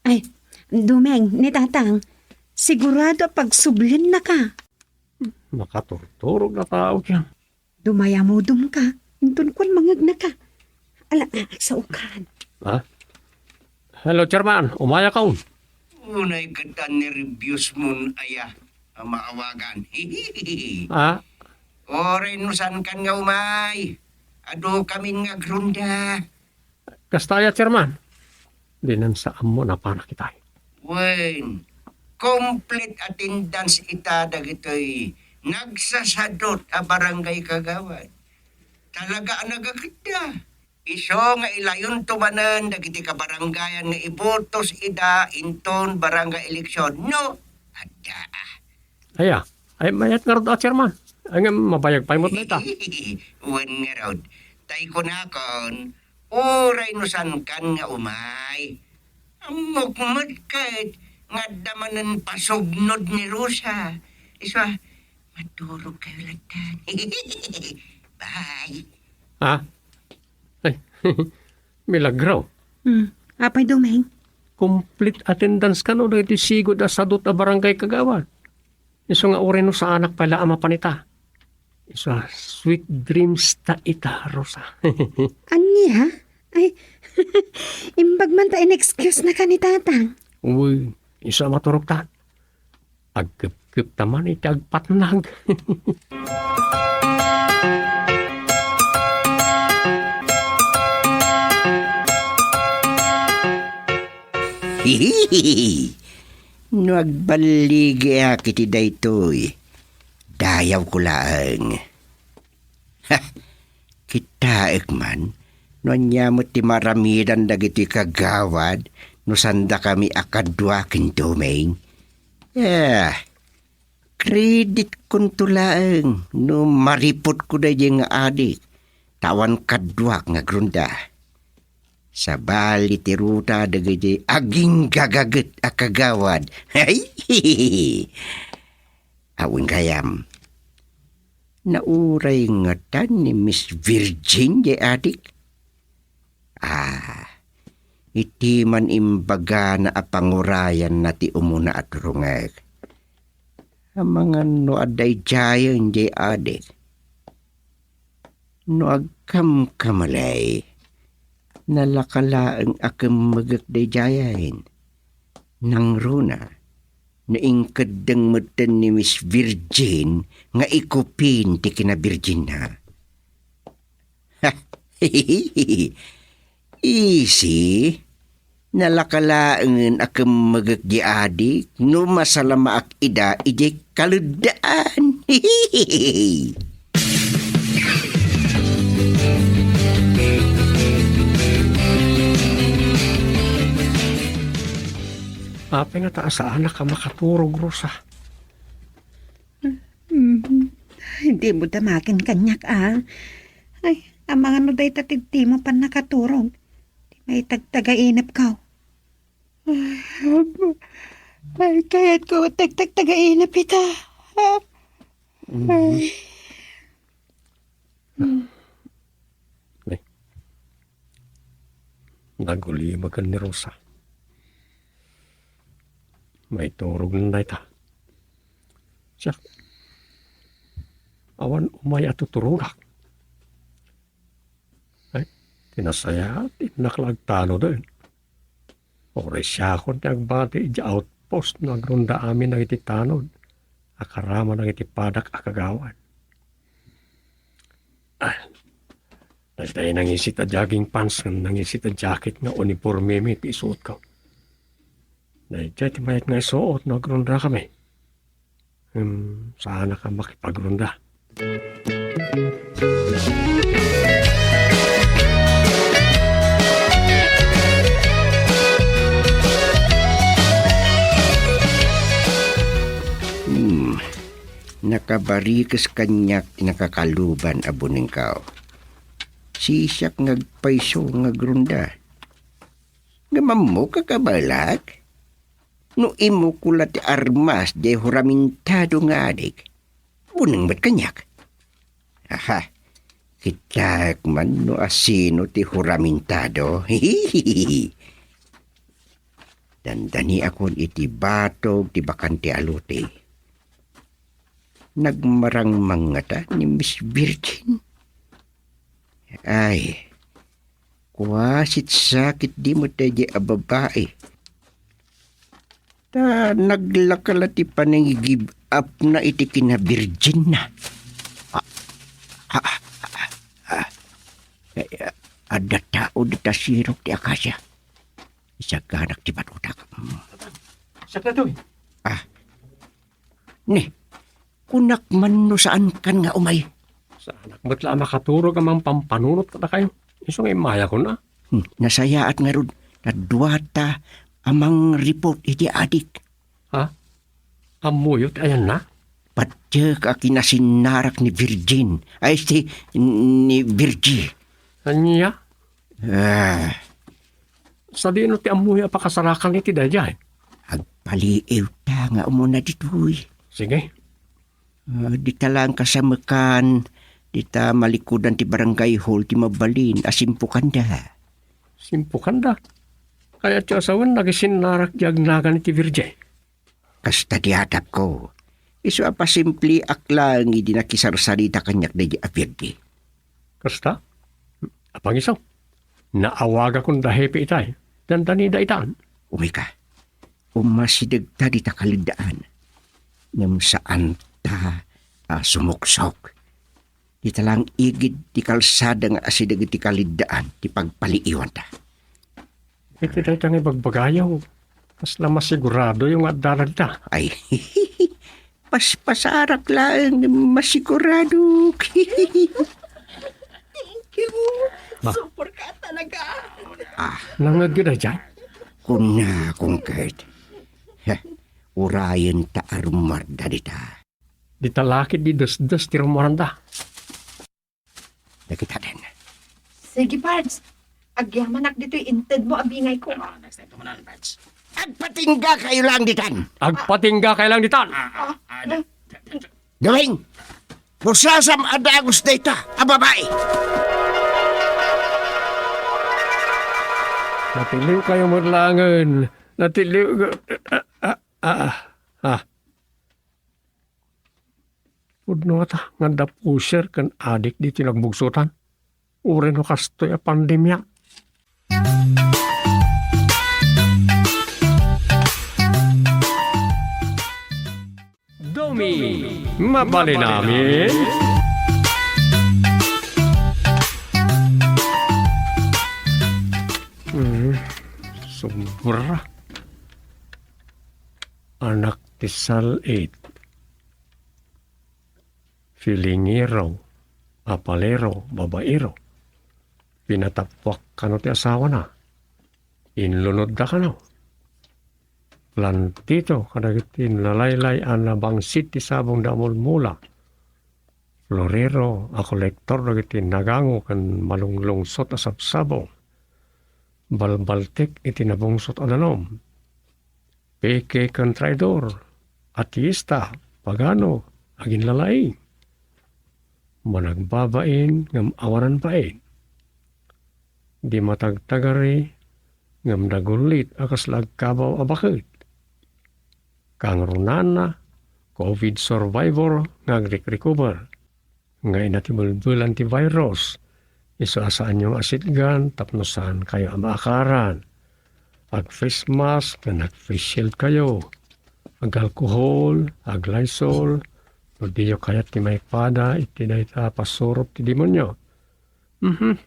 Ay, Dumeng, ni Tatang, sigurado pagsublin na ka. Makaturturog na tao yan. Dumayamudum ka, intun kun mangag na ka. Alang sa ukan. Hello, Chairman. Umaya ka. Unay kata ni reviews mun aya ang maawagan. Oray nusan kan nga umay. Ado kami nga grunda. Kastaya, Chairman. Dinan saan mo na para kita. Wen, complete attendance ita dagitoy nagsasadot a barangay kagawad. Talaga nagakita. Iso nga ilayon tumanan dagiti ka barangayan nga ibotos ida inton barangay eleksyon. No, ada. Ay mayat nga rin, Chairman. Ay nga mabayag pa imot na ita. Wen nga rod. Tay ko na kon, oray nusan kan nga umay. Mukmad kahit nga damanan pasugnod ni Rosa. Iso, matulog kayo latan. Bye. Ay, milagraw. Apay Dumeng. Complete attendance ka no, dahil sigod na sadot na barangay kagawad. Iso nga uri no sa anak pala ama panita. Iso, sweet dreams ta ita, Rosa. Anya? Ay, imbag man ta in-excuse na ka ni Tatang. Uy, iso maturog ta. Agkip-kip taman iti agpatnag. No agbaligi kiti daytoy. Dayaw ko lang. Kita ekman, no nyamot ti maramidan dagiti kagawad, no sanda kami akadwa ken Dumeng. Credit kun tulaeng, no maripot ko da nga adik. Tawan kadwa nga grunda. Sa bali ti ruta dagiti aging gagaget a kagawad. Awin kayam. Nauray nga tan ni Miss Virgin di adik. Iti man imbaga na apangurayan na ti umuna at rungag. Ang mga no aday jayon di adik. No agkam-kamalay. Nalakalaang akam magagday jayain. Nang runa, naingkadang matan ni Miss Virgin nga ikupin ti kina Virgin na. Easy. Nalakalaan akong magagyadik no masalama ak ida ije kaludaan. Apay nga taas sa anak ka makaturog, Rosa. Hindi mo damakin kanyak, Ay, ang mga nuday tatid mo pa nakaturog. Di may tagtagainap ka. Ay, kaya't ko tagtagainap ita. Nagulimagan ni Rosa. May turog na ita. Siya, awan umay at tuturugak. Ay, tinasaya at inaklagtano doon. Ore siya ko nagbati di outpost nagrunda amin ng ititanod. Akarama ng itipadak akagawan. Ay, dahil nangisit a jogging pants nangisit a jacket nga uniforme mi isuot ko. Dahil dyan timayat nga isuot nagrunda kami. Sana ka makipagrunda. Nakabarikas kanyak nakakaluban abuning kao. Sisak ngagpaiso ngagrunda. Gamam mo kakabalag? No imo kulat armas de huramintado nga adik. Bunang ba't kanyak? Aha, kitak man no asino ti huramintado. Hihihihi. Dandani akon iti batog ti bakante aluti. Nagmarang mangata ni Miss Virgin. Ay, kuwasit sakit di mo tayo ababae. Ta naglakalati pa nang give up na iti kina Virgin na. Ada tao dita sirok ti akasya. Isa ganak ti batutak. Sakla to Ni, kunak man no saan kan nga umay. Sa anak mo't lang makaturog amang pampanunot ka na kayo. Isong imaya ko na. Nasayaat nga ron na duwata amang report iti adik. Ha? Amuyot ayan na? Padyak a kinasinarak ni Virgin. Ay, ni Virgie. Anya? Ah, Sa di no ti amuya pa kasarakan ni ti dayay. agpaliiw ta nga umuna ditoy. Sige. Di talang kasamakan, di ta malikudan ti barangay hall ti mabalin, asimpukan da. Simpukan da. Kaya ti asawan nagisinarak di agnagan ni ti Virgin. Kasta di hatap ko. Iso apa simpli aklang di nakisarsarita kanyak na di apirdi. Kasta? Apang isaw. Naawaga kong dahepe itay. Dandani da itaan. Umika, umasidag ta di ta kalidaan. Ngam saan ta sumuksok. Di talang igid ti kalsada nga asidag ti kalidaan ti pagpaliiwan ta. Iti tayo tang ibagbagayaw. Mas lamas sigurado yung adaran ta. Ay, paspasarak lang, masigurado. Thank you. Ma. Super ka talaga. Nangagyo na dyan. Kuna kung kahit. Urayan ta arumarda dita. Di talakid di dos-dos ti rumoranda. Nakita din. Sige, Pards. Agyamanak dito'y inted mo abingay ko. Agpatingga kayo lang ditan. Agpatingga kailang ditan. Gawing, pusasam adagos data, ababae. Natiliw kayo murlangan. Natiliw. Pudno ata, nga da pusher kan adik di tinagbugsutan. Ure no kastoy a pandemya. Domi, mabali namin. Sobra. Anak ti Salit. Filingero, apalero, babaero. Pinatapwak ka no ti asawa na. Inlunod da ka no. Lantito kadagiti nalaylay na bangsit ti sabong damol mula. Florero a kolektor dagiti nagango kan malunglungsot a sabsabong. Balbaltik iti nabungsot adanom. Peke kan traidor, ateista, pagano, agin lalay. Managbabain ngam awaran pain. Di matagtagari ngam dagulit akas lagkabaw abakit. Kang runana, COVID survivor ngagrik-recover. Ngay natibulbul antivirus. Isaasaan yung asitgan, tapnosan kayo ang maakaran. Ag face mask, na nag-face shield kayo. Ag alcohol, ag Lysol, no diyo kayat ti may pada, iti na ita pasurop ti demonyo.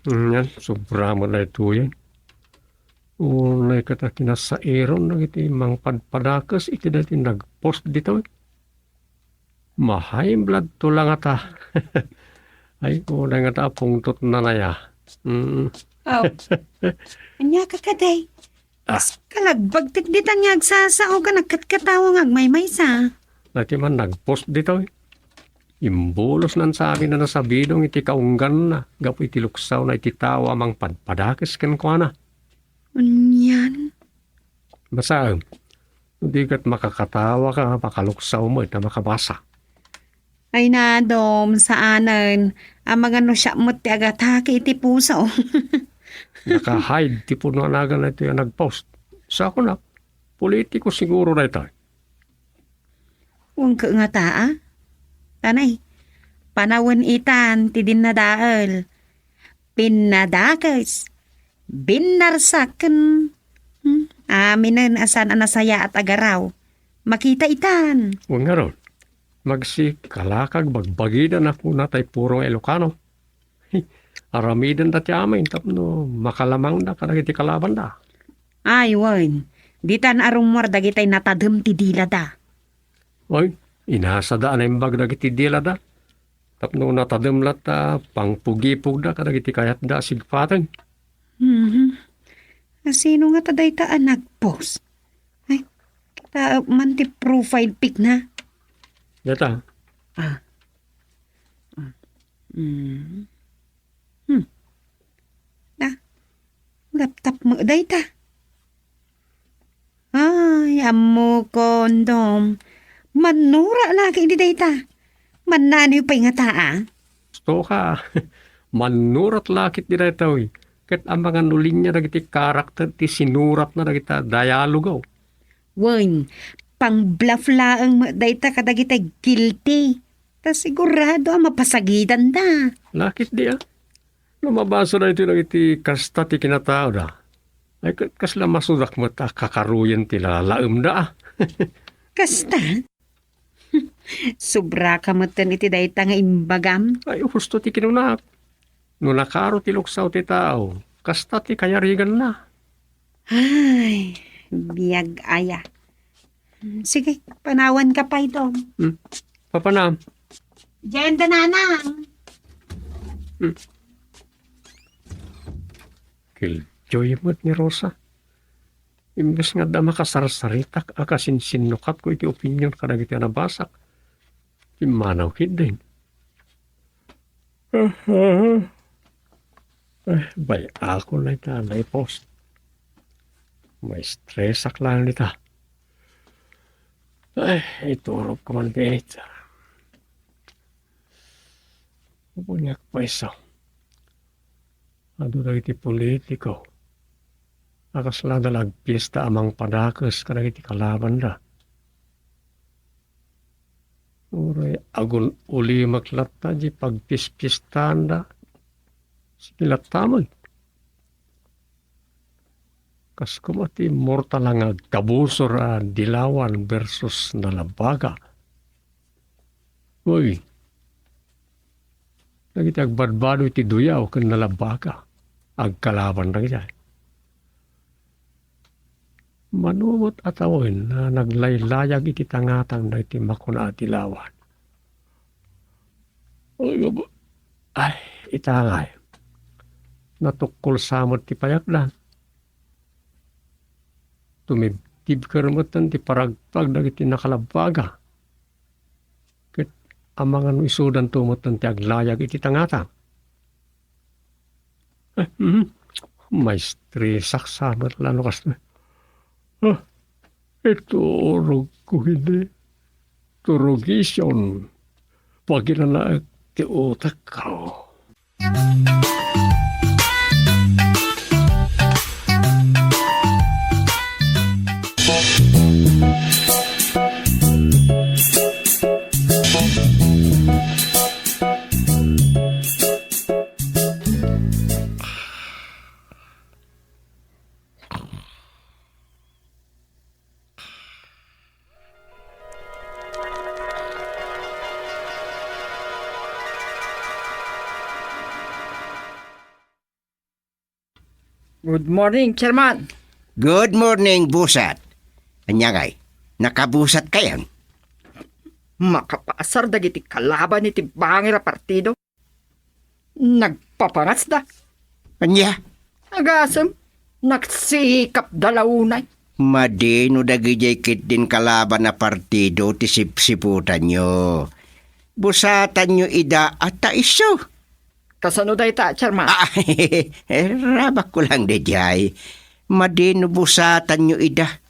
Yan, sobra mo na ito yan. Unay kata kinasairon, iti mang padpadakas, iti na iti nag-post dito. Mahay blood to lang ata. Ay, unay nga ta pungtot na naya. Oh. Anya ka kaday. Kalagbagtik ditang yagsasao ka nagkatkatawa ngagmaymay sa. Dati man nag-post dito. Imbulos nan sabi na nasabidong iti kaunggan na. Gapo iti luksaw na iti tawa mang padpadakis kan kwa na. Unyan. Basta, hindi ka't makakatawa ka, makaluksaw mo na makabasa. Ay na, Dom, saanan. Ang mga no siya mo ti agatake iti puso. Naka-hide, tipo na nagan na ito yung nag-post. Sa ako na, politiko siguro na ito. Huwag ka nga taa. Tanay, panawan itan, ti din na daal. Pinadakas, binarsakan. Aminan asan anasaya at agaraw. Makita itan. Huwag nga ron. Magsikalakag, bagbagidan ako na tayo purong Ilocano. Aramidan dati amin, tapno makalamang na kadagiti kalaban da. Ay, wan. Ditan arumwar dagitay natadem ti dila da. Oy, inasa da na imbag dagiti dila da. Tapno natadem lat pangpugipug da kadagiti kayat da sigpatan. Sino nga taday taan nag-post? Ay, kita man ti profile pic na. Yata, Laptop mo day ta. Ay, amo kondom. Manura lagi di day ta. Mananiw pa nga taa. gusto ka. Manurat lakit di na ito. Kat ang mga nulinya na giti karakter ti sinurat na kita dialogo. Wan, pang bluff laang dayta kadagita guilty. Ta sigurado ang mapasagidan da. Lakit di Lumabaso na ito na iti kasta ti kinatao da. Ay kasla masudak mo ta kakaruyan ti lalaim da. Kasta? Sobra ka matan iti dayta nga imbagam. Ay husto ti kinunak. No nakaro ti luksaw ti tao. Kasta ti kayarigan na. Ay, biyag aya. Sige, panawan ka pa ito. Papanam. Diyan da nanang. Killjoy mo't ni Rosa. Imbes nga da makasarsaritak akasinsinukat ko iti opinion kadag iti nabasak. Imanaw din. Bay ako na ita na post. May stress aklan nita. Ay, iturog ko man beta. Pupunyak pa isa. Ado na iti politiko. Akas lang dalag pista amang padakas kada iti kalaban da. Uray agun uli maklata di pagpispistahan da. Sikilat tamon. Kas kumati mortal lang agkabusor dilawan versus nalabaga. Uy. Nagiti agbadbado iti duyaw kan nalabaga. Agkalaban na kaya. manumot atawin na naglaylayag iti tangatang na iti makuna at ilawan. Ay, itangay. Natukol samot ti payaklan. Tumibtib kermutan ti paragpag dagiti nakalabaga. Ket amangan isudan tumutan ti aglayag iti tangatang. Maestri saksamat lalo kas. Ito orog ko hindi. Turugisyon. Pagkinanaag ti utak ko. Good morning, Chairman. Good morning, busat. Anyagay, nakabusat kayan? Makapaasar dagiti kalaban iti bangir a partido. Nagpapangas da. Anya, Agasem, nagsikap dalaunay. madino dagijay kit din kalaban na partido ti sipsiputan nyo. Busatan nyo ida at taiso. Kasano day ta, Chairman? Rabak ko lang dijay. Madino busatan nyo ida.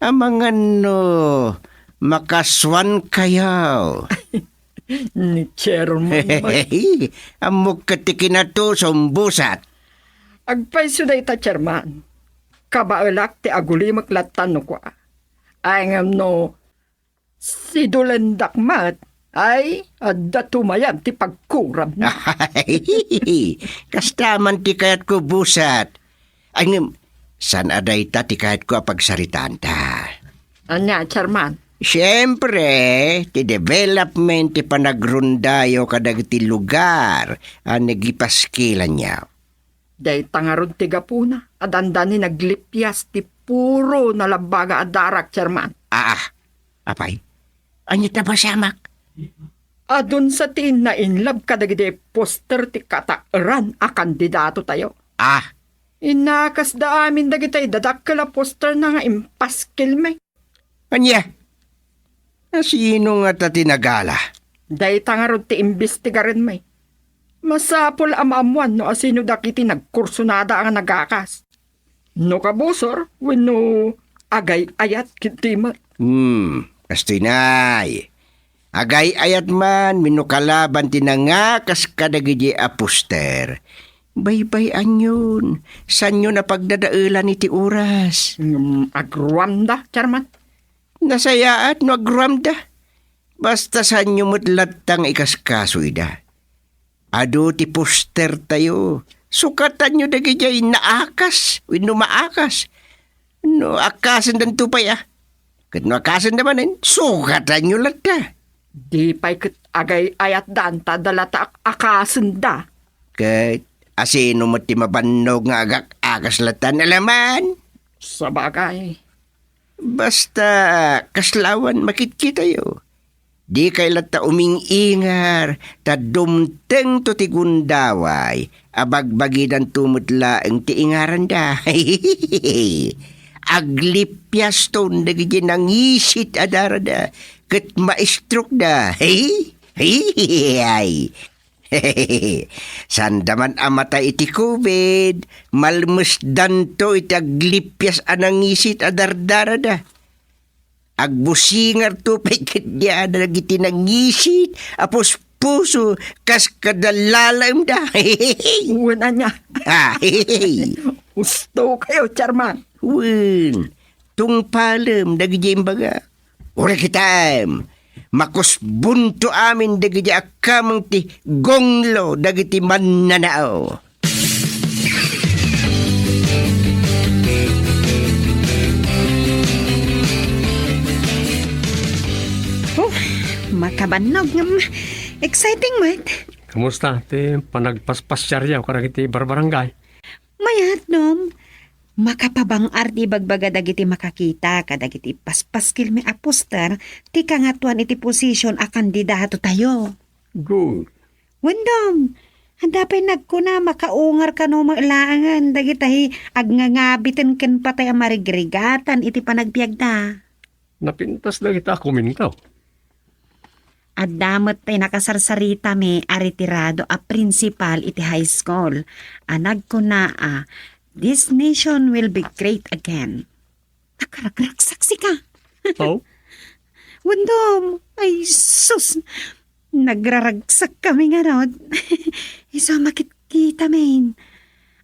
Amangan no, makaswan kayaw. Ni Chairman. Amok katikin na to sumbusat. Agpaiso day ta, Chairman. Kabaulak ti agulimak latan no kwa. Ay ngam no, si Dulendak mat ay adda tumayam ti pagkuram na. Kastaman ti kayat ko busat. Ay san aday ta ti kayat ko pagsaritaan ta. Anya, Chairman? Siyempre, ti development ti panagrundayo kadag ti lugar ang nagipaskilan niya. Day tangarod ti gapuna, adanda ni naglipyas ti puro nalabaga adarak, Chairman. Apay, anyit na ba siyamak? Adun sa tiin na inlab kadagide poster ti kataaran a kandidato tayo. Inakas da amin dagitay dadakkel a poster na nga impaskil may. Anya? Sino nga ta tinagala? Day tangarod ti imbestigarin may. Masapol amamuan no asino dakiti nagkursunada ang nagakas. No kabusor, wenno agay ayat kitimat. Kastinay. Agay ayat man, minukalaban tinangakas kadagidi a poster. Baybay-an yun. San yun na pagdadailan iti oras? Agruam da, Chairman. Nasayaat no agramda. Basta san nyo mutlatang ikaskaso ida. Ado ti poster tayo. Sukatan nyo dagijay naakas. Wino maakas. No akasan dan tupay Kat no akasan naman sukatan nyo lata. Di pa'y agay ayat daan ta dalata akasan da. Kat asino mo ti mabannog nga agak-akas latan alaman. Sa bagay. Basta kaslawan makitkita yo. Di kay lata uming-ingar ta dumteng to ti gundaway. Abagbagidan tumutla ang ti ingaran da. Aglipyas to nagiging nangisit adara da. Kat maestrok da. Sandaman amatay iti COVID. Malmusdan to iti aglipyas anangisit adardara da. Agbusingar to pa'y kadya na nagiti nangisit. Apos puso kas kadalalam da. Una niya. Gusto kayo, Chairman. Wen, tung palem dagiti imbaga. Ura kitam, makusbunto amin dagiti akamang ti gonglo dagiti mannanao. Makabanog nga. Exciting, Mat. Kamusta? Ti panagpaspasyaryaw karag iti barbarangay. Mayat, Dom. Makapabangar ti bagbaga dagiti makakita kadagiti paspaskil mi a poster ti kangatuan iti posisyon a kandidato tayo. Good. Wendom, handa pa'y nagkuna makaungar ka no mailangan dagitahi agngangabitin ken patay a marigrigatan iti panagbiag da. Napintas na kita kumintaw. At damot tay nakasarsarita mi a retirado a principal iti high school. Anag ko na this nation will be great again. Nakaragragsak si ka. Oh? Wendom, ay sus. Nagraragsak kami nga rod. Iso makikita men.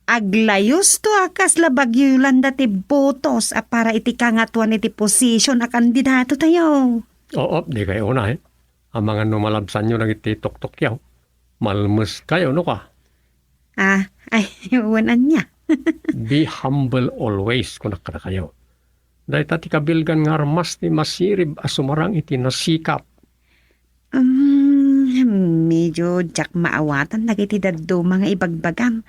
Aglayos to akas labagyulan dati botos a para iti kangatuan iti posisyon a kandidato tayo. Oo, di kayo una Ang mga numalabsan nyo nang iti tok-tok yaw. Malmus kayo, no ka? Ay, wanan niya. Be humble always kung nakara kayo. Dahil tati kabilgan nga armas ni masirib asumarang iti nasikap. Medyo jak maawatan nagiti daddo mga ibagbagam.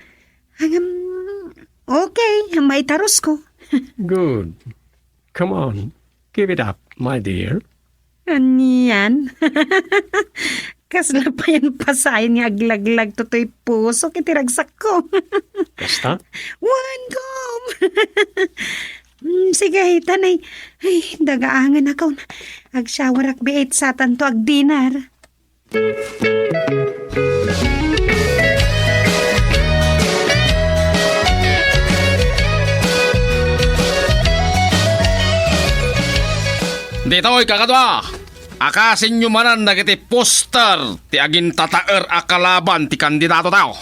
Okay, may taros ko. Good. Come on, give it up, my dear. Aniyan. Kasla pa yan pasayan nga aglaglag totoy puso kitiragsak ko. Basta? One gum! Sige, tanay. Ay, dagaangan ako. Agshower akbiit sa tanto ag dinar. Dito'y kakadwa, akasin nyo manan nagiti poster ti agin tataer akalaban ti kandidato tao.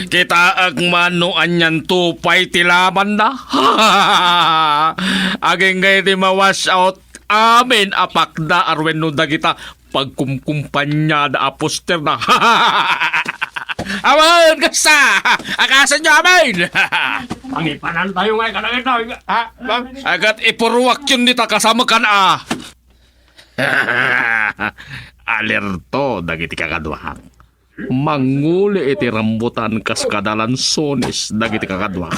Kita agmano anyan tupay ti laban na. Aging ngay ti ma-wash out amin apakda arwen no dagita pagkumkumpanya da a poster na. Aman, kasta! Akasan nyo, amin! Pangipanan tayo nga kanangin tayo. Agat ipuruwak yun nita kasama kan Alerto, dagiti kakadwang. Manguli iti rambutan kas kadalan sonis, dagiti kakadwang.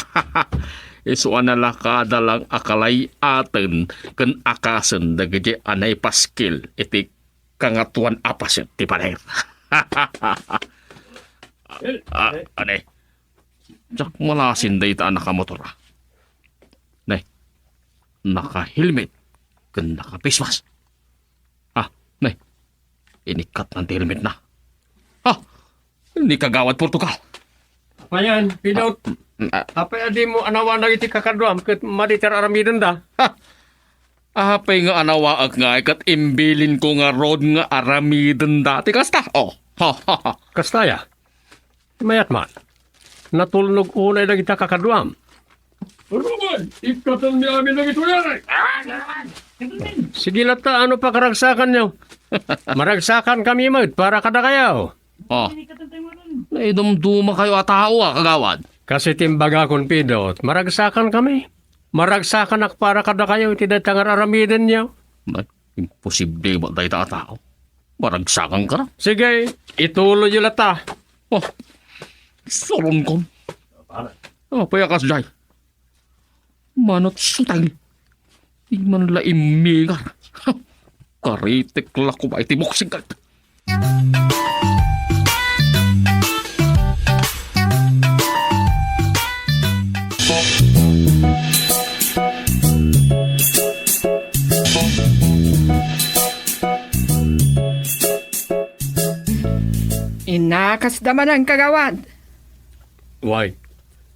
Isuan nala kadalang akalay aten ken akasen dagiti anay paskil iti kangatuan apasit ti panay. Anay. Jak malasin day ta nakamotor. Nay. Naka-helmet ken naka-face mask. Nay. Inikat ng helmet na. Hindi kagawad Portugal. Ayan, pinaut. Apay adi mo anawa na iti kakadwam kat maditer aramidan da. Apay nga anawa ak nga kat imbilin ko nga road nga aramidan dati kasta. Kastaya. Mayat man. Natulnog unay na kita kakadwam. Ruben, ikatan ni amin na ito yan. Sige lata, ano pa karagsakan nyo? Maragsakan kami mag para kada kayaw. Naidumduma kayo atao kagawad. Kasi timbaga kon pidot, maragsakan kami. Maragsakan ak para kada kayaw, itidatangar aramidan nyo. Imposible ba tayo atao? Maragsakan ka na. Sige, ituloy yung lata. Sorong kon. Payakas jay. Manot sutay. Di man la imigar. Karitik la ko ba iti boxing ka. Inakas daman ang kagawad. Why?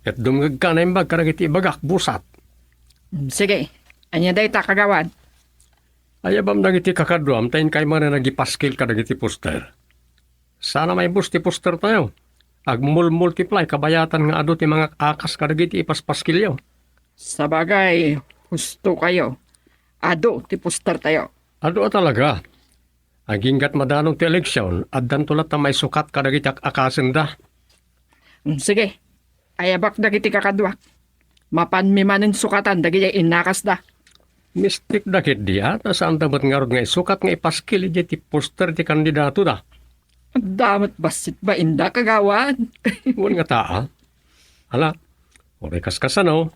At dumagag ka na yung bag karagiti bagak, busat. Sige, anya day ta kagawad. Ayabam nagiti kakadwam, tayin kay man na nagipaskil ka nagiti poster. Sana may bus ti poster tayo. Agmul-multiply kabayatan nga ado ti mga akas ka nagiti ipaspaskil yaw. Sa bagay, husto kayo. Ado, ti poster tayo. Ado talaga. Aginggat madanong ti eleksyon, at dantulat na may sukat ka nagiti akasin da. Sige, ayabak dagiti kakadwak. Mapan mi manin sukatan dagiti inakas da. Mistik dakit diya, nasaan dapat nga nga isukat nga ipaskil ti poster ti kandidato da. Damat basit ba inda kagawad? Huwag nga taa. Hala, oray kaskasano,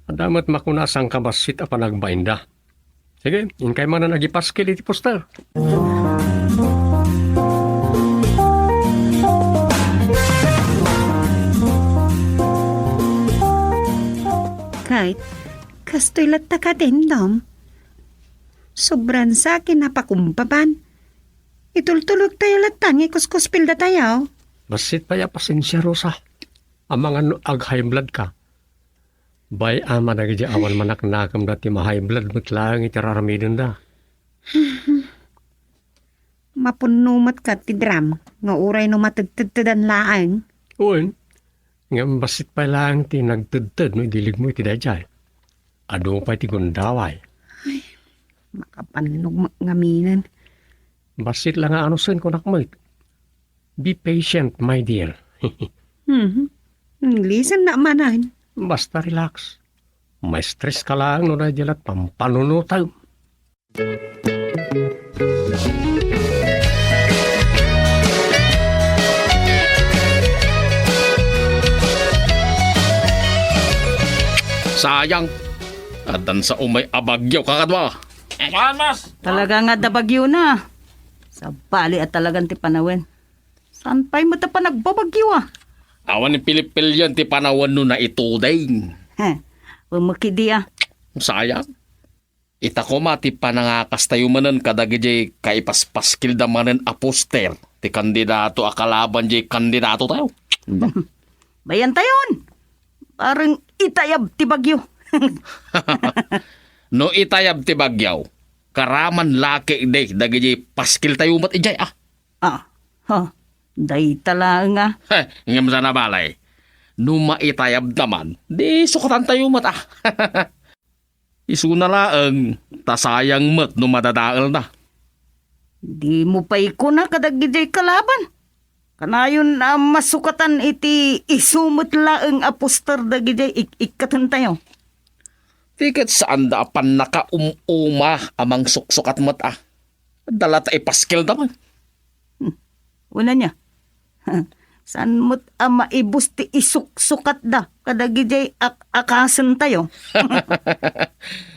adamat makunasang kabasit a panagbainda. Sige, inkay man na nagipaskil iti poster. Kahit, kastoy latta ka din, Dom. Sobran sa akin napakumpaban. Itultulog tayo latang ikuskuspil da tayo. Basit pa ya pasensya, Rosa. Amang ano ag high blood ka. Bay ama na gaya awan manak nakam dati ma-high blood mo't lang itiraramidin da. Mapunumat ka ti dram, nga uray no matagtagtadan laang. Uwan, nga basit pa lang ti nagtudtad no idilig mo iti dayjay. Ado pa iti gundaway. Makapanog ngaminan. Basit lang nga ano sen ko nakmait. Be patient, my dear. Lisan na manan. Basta relax. May stress ka lang no na dilat pampanunutaw. Sayang. Adan sa umay abagyaw kakadwa. Talaga nga dabagyo na. Sa bali at talagang ti panawin. Saan pa'y mo ta pa nagbabagyo ah? Awan ni Pilipil yan ti panawan no na ito din. Umakidi ah. Sayang. Ita ko mati panangakas tayo manan kadagijay kaipaspaskil da manan a poster. Ti kandidato akalaban jay kandidato tayo. Bayan tayon. Parang itayab ti bagyo. No itayab ti bagyaw. Karaman laki day dagijay paskil tayo mat ijay ah. Day talaga nga. Ingam sa nabalay. No maitayab naman, di sukatan tayo mat ah. Isu na laang, tasayang mat no madadaal na. Di mo pa iko na kadagijay kalaban. Kanayon na masukatan iti isumot laang aposter dagijay ikatan tayo. Tiket saan da pan naka-umuma amang suksukat mat ah. Dala ta ipaskil naman. Una niya. Saan mo't maibus ti isuksukat da kadagijay akasan tayo.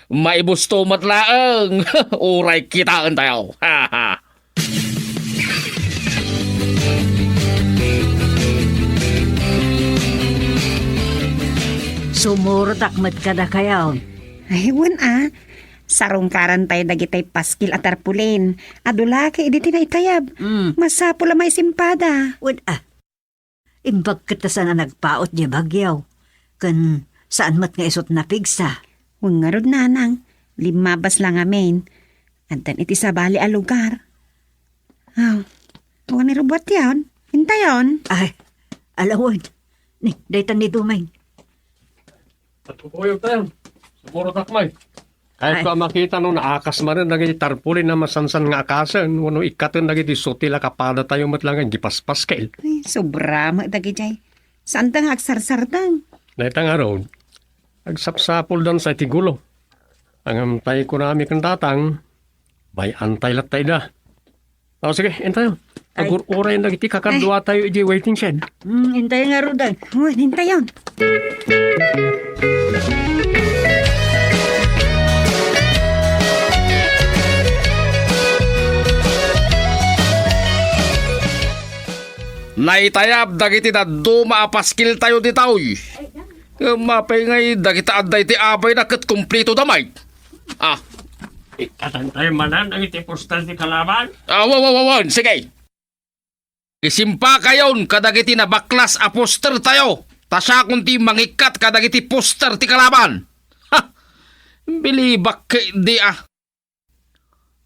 Maibusto mat laang. Uray kitaan tayo. Sumurtak mat kada kayaw. Aywan sarong karan tayo dagitay paskil at tarpulin. Adula kay editi na itayab. Masapula may simpada. Wad Imbag kita sana nagpaot di bagyaw. Kan saan mat nga isot na pigsa. Huwag nga rod nanang. Limabas lang amin. Antan iti sa bali a lugar. Huwag ni robot yan. Hintayon. Ay, alawad. Ni, daytan ni Dumay. At kukuyog tayo. Sumuro takmay. Kahit Ay. ko makita no naakas man rin naging tarpulin na masansan nga akasan. Wano ikatan naging sutila kapada tayo matlangan. Gipaspas kail. Ay, sobra magdagijay. Saan tang agsarsardang? Dahitang araw, agsapsapol dan sa tigulo. Ang antay ko na kang datang, bay antay latay da. Sige, entayo. Agur-uray na iti kakadwa tayo iji waiting shed. Intay nga rudan. Huwag hintayon. Naitayab dagiti na dumaapaskil tayo di taoy. Mapay ngay dagita aday ti abay na kat kumplito damay. Ikatan tayo manan ang iti postal di kalaban. Wawan, sige. Isimpa kayon kadagiti na baklas a poster tayo. Tasya kunti mangikat kadagiti poster ti kalaban. Bilibak di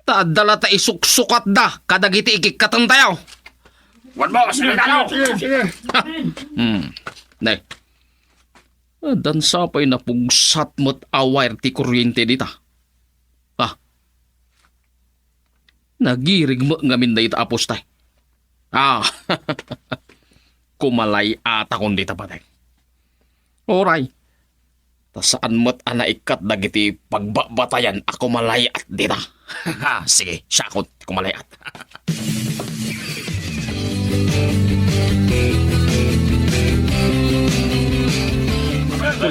Taadala ta isuksukat da kadagiti ikikatan tayo. One more, sige. Nay. Dan sapay na pugsat mo't awire ti kuryente dita. Nagirig mo ngamin da ita apostay. Kumalay ata kung dita patay. Oray. Tasaan mo't anaikat dagiti pagbabatayan ako malayat dita. Sige, syakot kumalayat.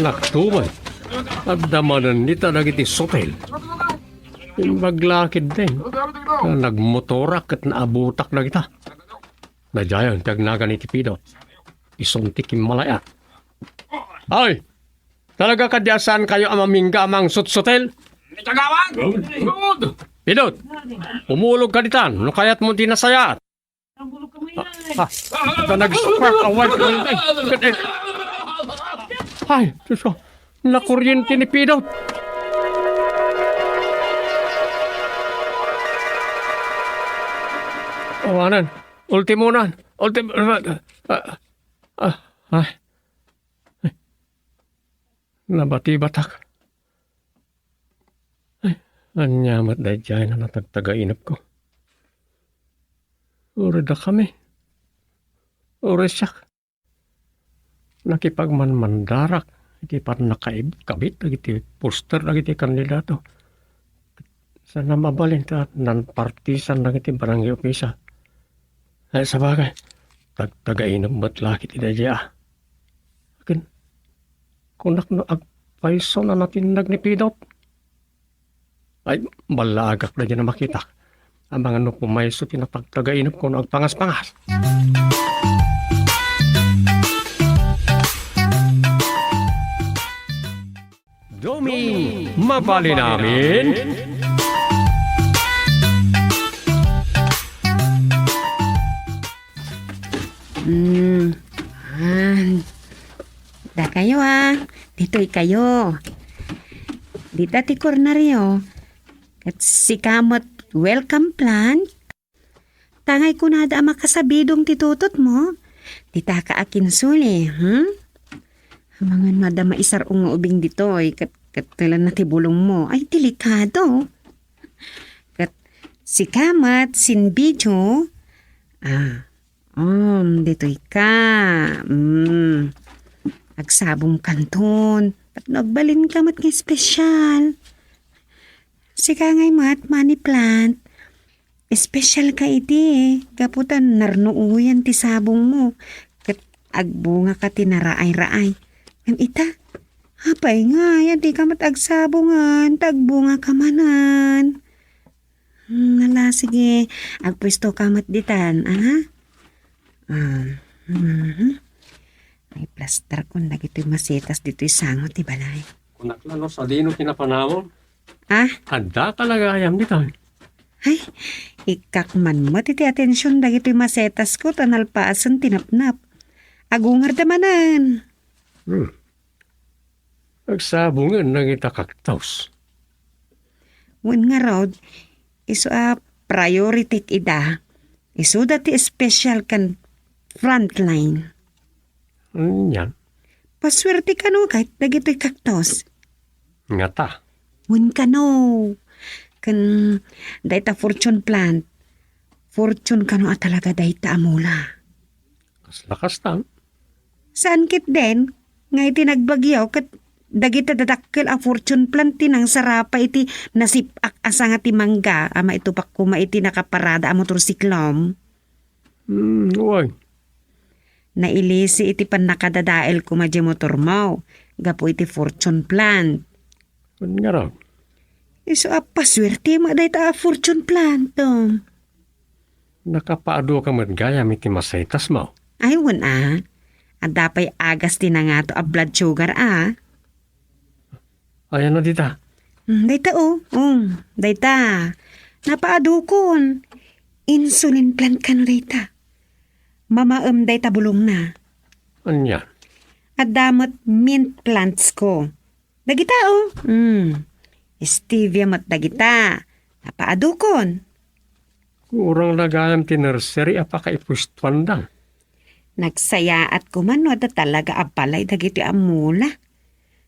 Nagtuman. At damanan nita dagiti sotel. Imbaglakid din. Nagmotorak at naabutak na kita. Nadyayan, tagnagan ni Tipido. Isuntik yung malaya. Ay! Talaga kadyasan kayo ang mamingga amang sutsutel? Kagawad! Pidot! Umulog ka ditan, no kaya't mo dinasayat. Ito nag-spark away. Ay, suso. Nakuryente ni Pidot. Awanan. Ultimo na. Ay. Nabati-batak. Ay, anyamat dahil dyan na natagtaga-inap ko. Urida kami. Urisyak. Nakipagmanmandarak. Iti parang nakaibkabit. Iti poster. Iti kandidato. Sana mabalin ta nan partisan na iti barangay opisa. Ay, sa bagay. Tagtaga-inap ba't laki ti dadya. Akin. Kunak na agpaiso na natindag ni Pidot. Ay, balagak na dyan na makita. Ang mga no pumayso tinapagtagainap ko na agpangas-pangas. Domi, mabali namin. Da kayo Dito'y kayo. Dita ti Cornario. At si kamot welcome plan. Tangay ko na da makasabidong titutot mo. Dita ka akin suli, Mga madama isar nga ubing dito'y katilan na tibulong mo. Ay, delikado. Kat si kamat sinbidyo. Dito'y ka. Agsabong kanton. Pat nagbalin ka mat nga espesyal. Sika ngay mat money plant. Espesyal ka iti Kaputan narnuuyan ti sabong mo. Kat agbunga ka tinaraay-raay. Ang ita. Hapay nga yan di ka mat agsabungan. Tagbunga ka manan. Nala sige. Agpwesto ka mat ditan. Ay, plaster ko na gito'y masetas dito'y sangot, di balay. Kunak na no, sa dino kinapanamon. Ah? Handa talaga ayam dito. Ay, ikakman mo, titi atensyon na gito'y masetas ko, tanalpaasan tinapnap. Agungar damanan. Nagsabungan na kita kaktaos. Wan nga raw, iso priority ida. Iso dati special kan frontline. Yan. Paswerte ka no, kahit nagito'y kaktos. Nga ta. Wan ka no. Kan dayta fortune plant. Fortune ka no talaga dayta amula. Lakas tam. Saan kit den? Nga iti nagbagyaw kat dagita dadakkel a fortune plant tinang sarapa iti nasipak asa nga ti mangga ama ito pa kuma iti nakaparada a motorsiklom. Uy. Nailisi iti pan nakadadael kuma di motor mo. Gapo iti fortune plant. Nga raw. Iso paswerte mo dayta a fortune plant to. Nakapaado ka magayam iti masaytas mo. Ay wan At dapay agas ti na nga to a blood sugar Ayan na dita. Dayta dayta. Napaadukon. Insulin plant ka no dayta. Mamaam dayta bulong na. Anya. At damot mint plants ko. Dagita Stevia mat dagita. Napaadukon. Kurang lagayam ti nursery apakaipustuan dang. Nagsaya at kumano da talaga apalay dagiti amula.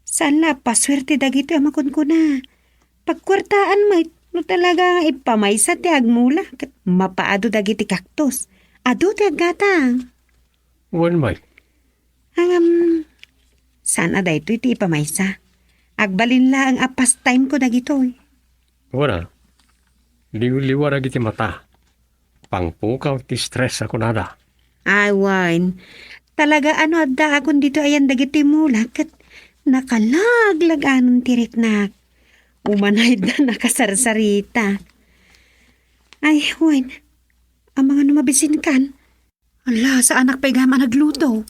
Sala paswerte dagiti amakon ko na. Pagkwartaan may no talaga ipamaysa ti agmula. Kat mapaado dagiti kaktos. Ado ti agata. Wan may. Sana da ito iti ipamaysa. Agbalin la ang pastime ko dagito. Wala. Liw-liwa na giti mata. Pangpukaw ti stress ako nada. Ay, wine. Talaga adda akon dito ayan dagiti mula. Kat Nakalaglagan tirik na. Umanay na nakasarsarita. Ay, Juan. Ang mga numabisin kan. Ala, sa anak pa'y gama nagluto.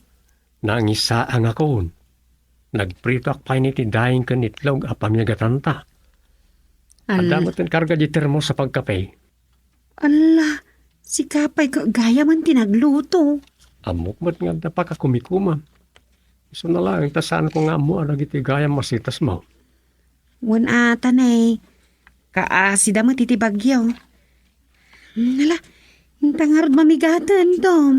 Nangisa ang akon. Nagprito ak pa ni ti daing kanitlog a pamyagatanta. Adamot ang karga di termo sa pagkape. Ala, si Kapay gaya man tinagluto. Amok mat nga napakakumikuma. So na lang, tasaan ko nga mo ang nagiti gaya masitas mo. Wan atan eh. Kaasida mo titibagyo. Nala, hintangarod mamigatan, Tom.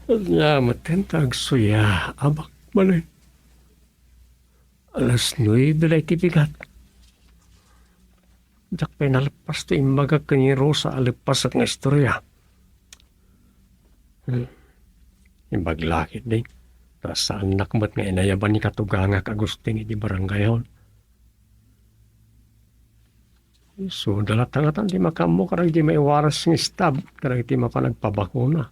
Salamat tagsuya. Abak malay. Alas 9 dalay tipigat. Jak pinalpas to imaga kaniro sa alipas at nga istorya. Imbaglakit din. Tas sa anak mo't nga inayaban ni katuganga kagustin di baranggayon. So dalatangatan di makamo karang di maiwaras ng stab karang di mapanagpabakuna.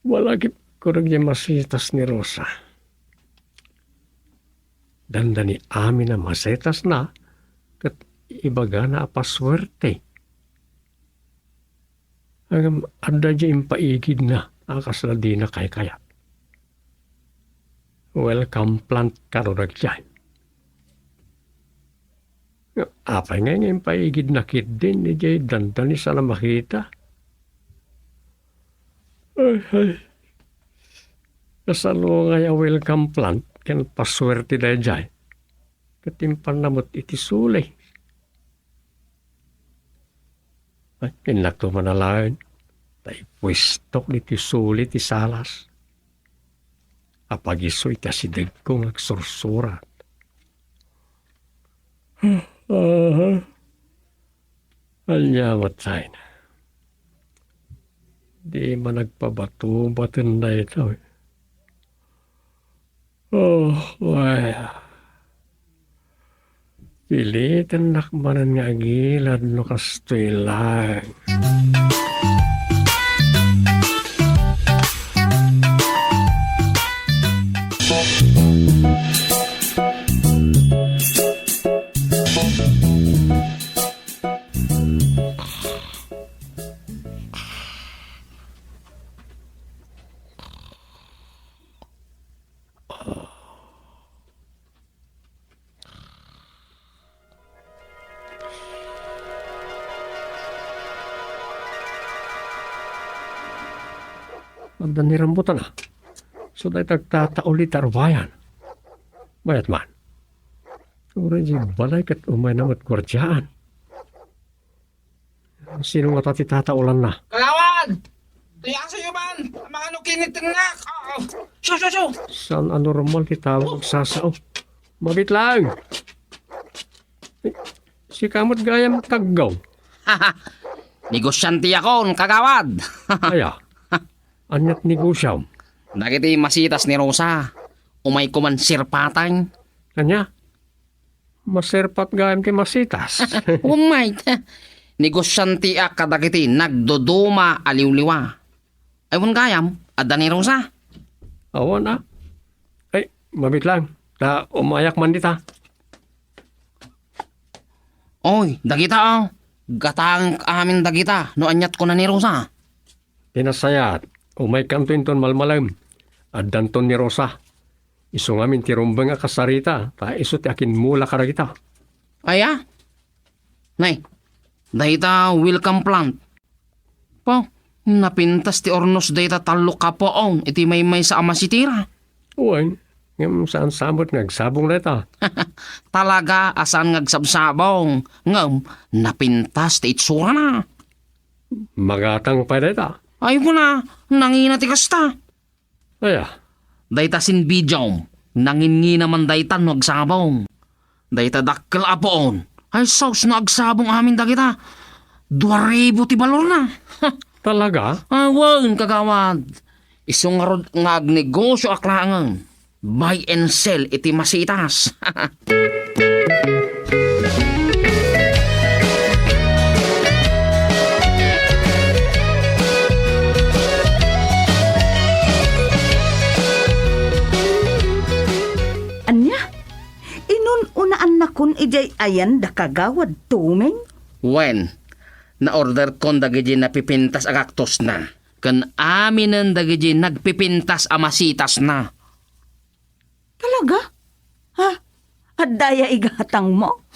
Walagip kurang di masitas ni Rosa. Danda ni amin na masitas na kat ibaga na apaswerte. Ang ada di impaigid na akas na di na kaya. Welcome plant karurag dyan. Apay nga yung paigid na kid din ni Jay danda ni sana makita. Kasalo nga yung welcome plant kan paswerte na Jay. Katimpan namot iti sulay. Ay, kinakto manalain. Tay pwistok ni ti suli ti salas. Apagiso ita si dagkong agsursurat. Alyamat tayo na. Di man nagpabato-batin na ito. Well. Pilitan nakmanan nga agilad no kastoy lang. Anda ni rambutan na. So dahil tagtataulit arbayan. Bayat man. Ura di balay kat umay namat kwardyaan. Sino nga tati tataulan na? Kalawan! Tiyak sa'yo man! Ang mga nukinitin nga! Shoo! Saan anormal kitawag sasao? Mabit lang. Si kamot gayam taggaw. Negosyanti ako, kagawad! Kaya, anyat negosyaw. Dagiti masitas ni Rosa. Umay kuman sirpatang. Kanya, maserpat gayam ti masitas. Umay. Negosyanti ak kadagiti nagdoduma aliw-liwa. Aywan gayam, adda ni Rosa. Awan na. Ay, mabit lang. Ta umayak man dita. Oy, dagita oh. Gatang amin dagita. No anyat ko na ni Rosa. Pinasayat. Umay kanto inton malmalam. Addanton ni Rosa. Iso ngamin ti rumbang nga kasarita. Ta iso ti akin mula karagita. Aya? Nay, dahita welcome plant. Po, napintas ti ornos dahita talo ka poong. Iti may sa amasitira. Uwan, ngam saan samot ngagsabong na ita. Talaga asan ngagsabsabong. Ngam, napintas ti itsura na. Magatang pa na ita. Ay mo na, nangina ti kasta. Aya, Dayta sin bidyom, nangingi naman dayta no agsabong. Dayta dakkel apoon. Ay saus no agsabong amin dagita. 2,000 ti balor na. talaga? Awan kagawad. Isungarod nga agnegosyo aklangan. Buy and sell iti masitas. Anya? Inununaan na kun ijay ayan da kagawad tumeng? When, na-order kon dagiti napipintas agaktos na. Kan aminen dagiti nagpipintas amasitas na. Talaga? Ha? At daya igatang mo?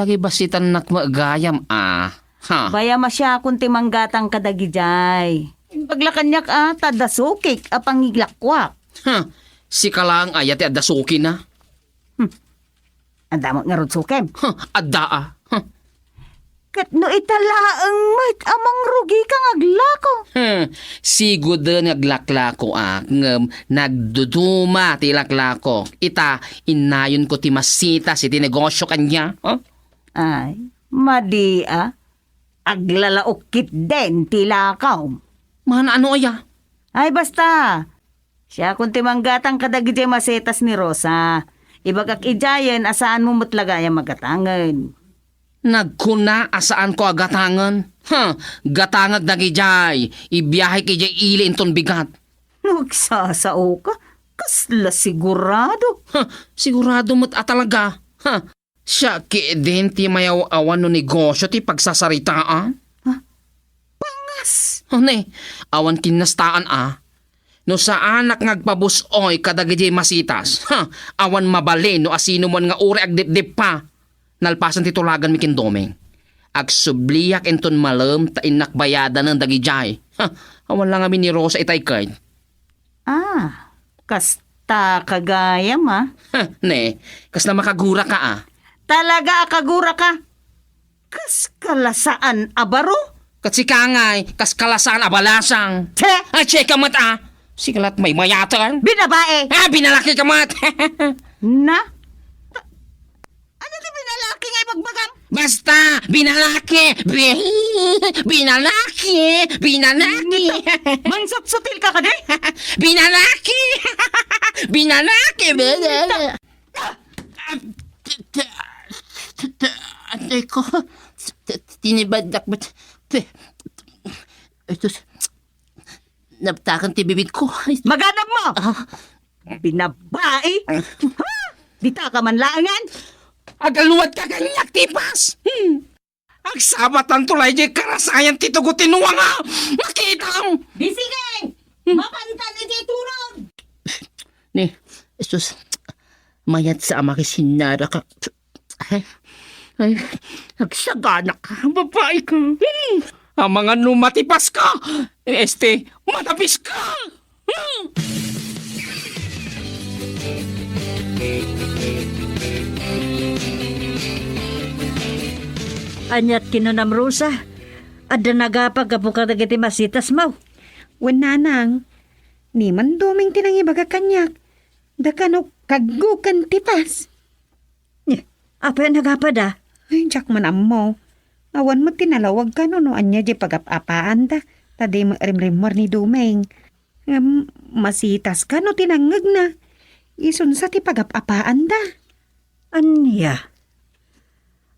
Tagibasitan nakmagayam Ha? Baya masya kung timanggatang kadagijay. Paglakanyak tadasukik apangiglakwak. Si kalang ayat at dasuki na. Ang damot nga rod sukem. Adda Kat no italaang mait amang rugi kang aglako. Sigud naglaklako ngem nagduduma ti laklako. Ita inayon ko ti masita si ti negosyo kanya. Ay, madi aglalaukit din tilakaw. Man ano aya? Ay basta, siya kung timanggatang kadagijay masetas ni Rosa, ibagak ijayan asaan mo mutlagaya magatangan. Nagkuna asaan ko agatangan. Gatangag dagijay. Ibiyahe kijay ili inton bigat. Nagsasao ka? Kasla sigurado. Sigurado mo't talaga. Siya din ti mayaw awan no negosyo ti pagsasaritaan. Pangas! Ne, awan kinastaan No sa anak ngagpabusoy kadagijay masitas. Awan mabalin no asino mon nga uri agdipdip pa. Nalpasan ti tulagan mi kindomeng. Agsubliyak enton malam ta inakbayadan ng dagijay. Awan lang amin ni Rosa itay kain. Kasta kagayam Ne, kas na makagura ka Talaga akagura ka? Kas kalasaan abaro? Kasi kangay, kas kalasaan abalasang. Che! Check ka mat Sikalat may mayatan. Binabae! Binalaki ka mat. Na? Ano di binalaki ngay magbagam? Basta, binalaki. Binalaki. Binalaki. Mansot-sotil ka ka di? Binalaki. Binalaki. Atay ko. Tinibadak ba't. Ito. Naptakan ti bibig ko. Maganap mo! Binabae? Di ta ka manlangan? Agaluwad ka ganyak, tipas! Agsabat ang tulay di karasayan titugo tinuwa nga! Makita mo! Bisigay! Mapantan iti turod! Ni, Isus, mayat sa ama kisinara ka. Ay, nagsagana ka, babae ka. Ang mga numatipas ka, matapis ka. Anyat kinunam Rosa. Ada nagapag kapag dagiti masitas mo. Wananang, ni man duming tinangi baga kanyak. Da kano kagukan tipas. Apa yung nagapad Ay, jak man ammo. Awan mo tinalawag ka no anya di pagapapaan da. Tadi rimrimor ni Dumeng. Masitas ka no tinangag na. Isun sa ti pagapapaan da. Anya?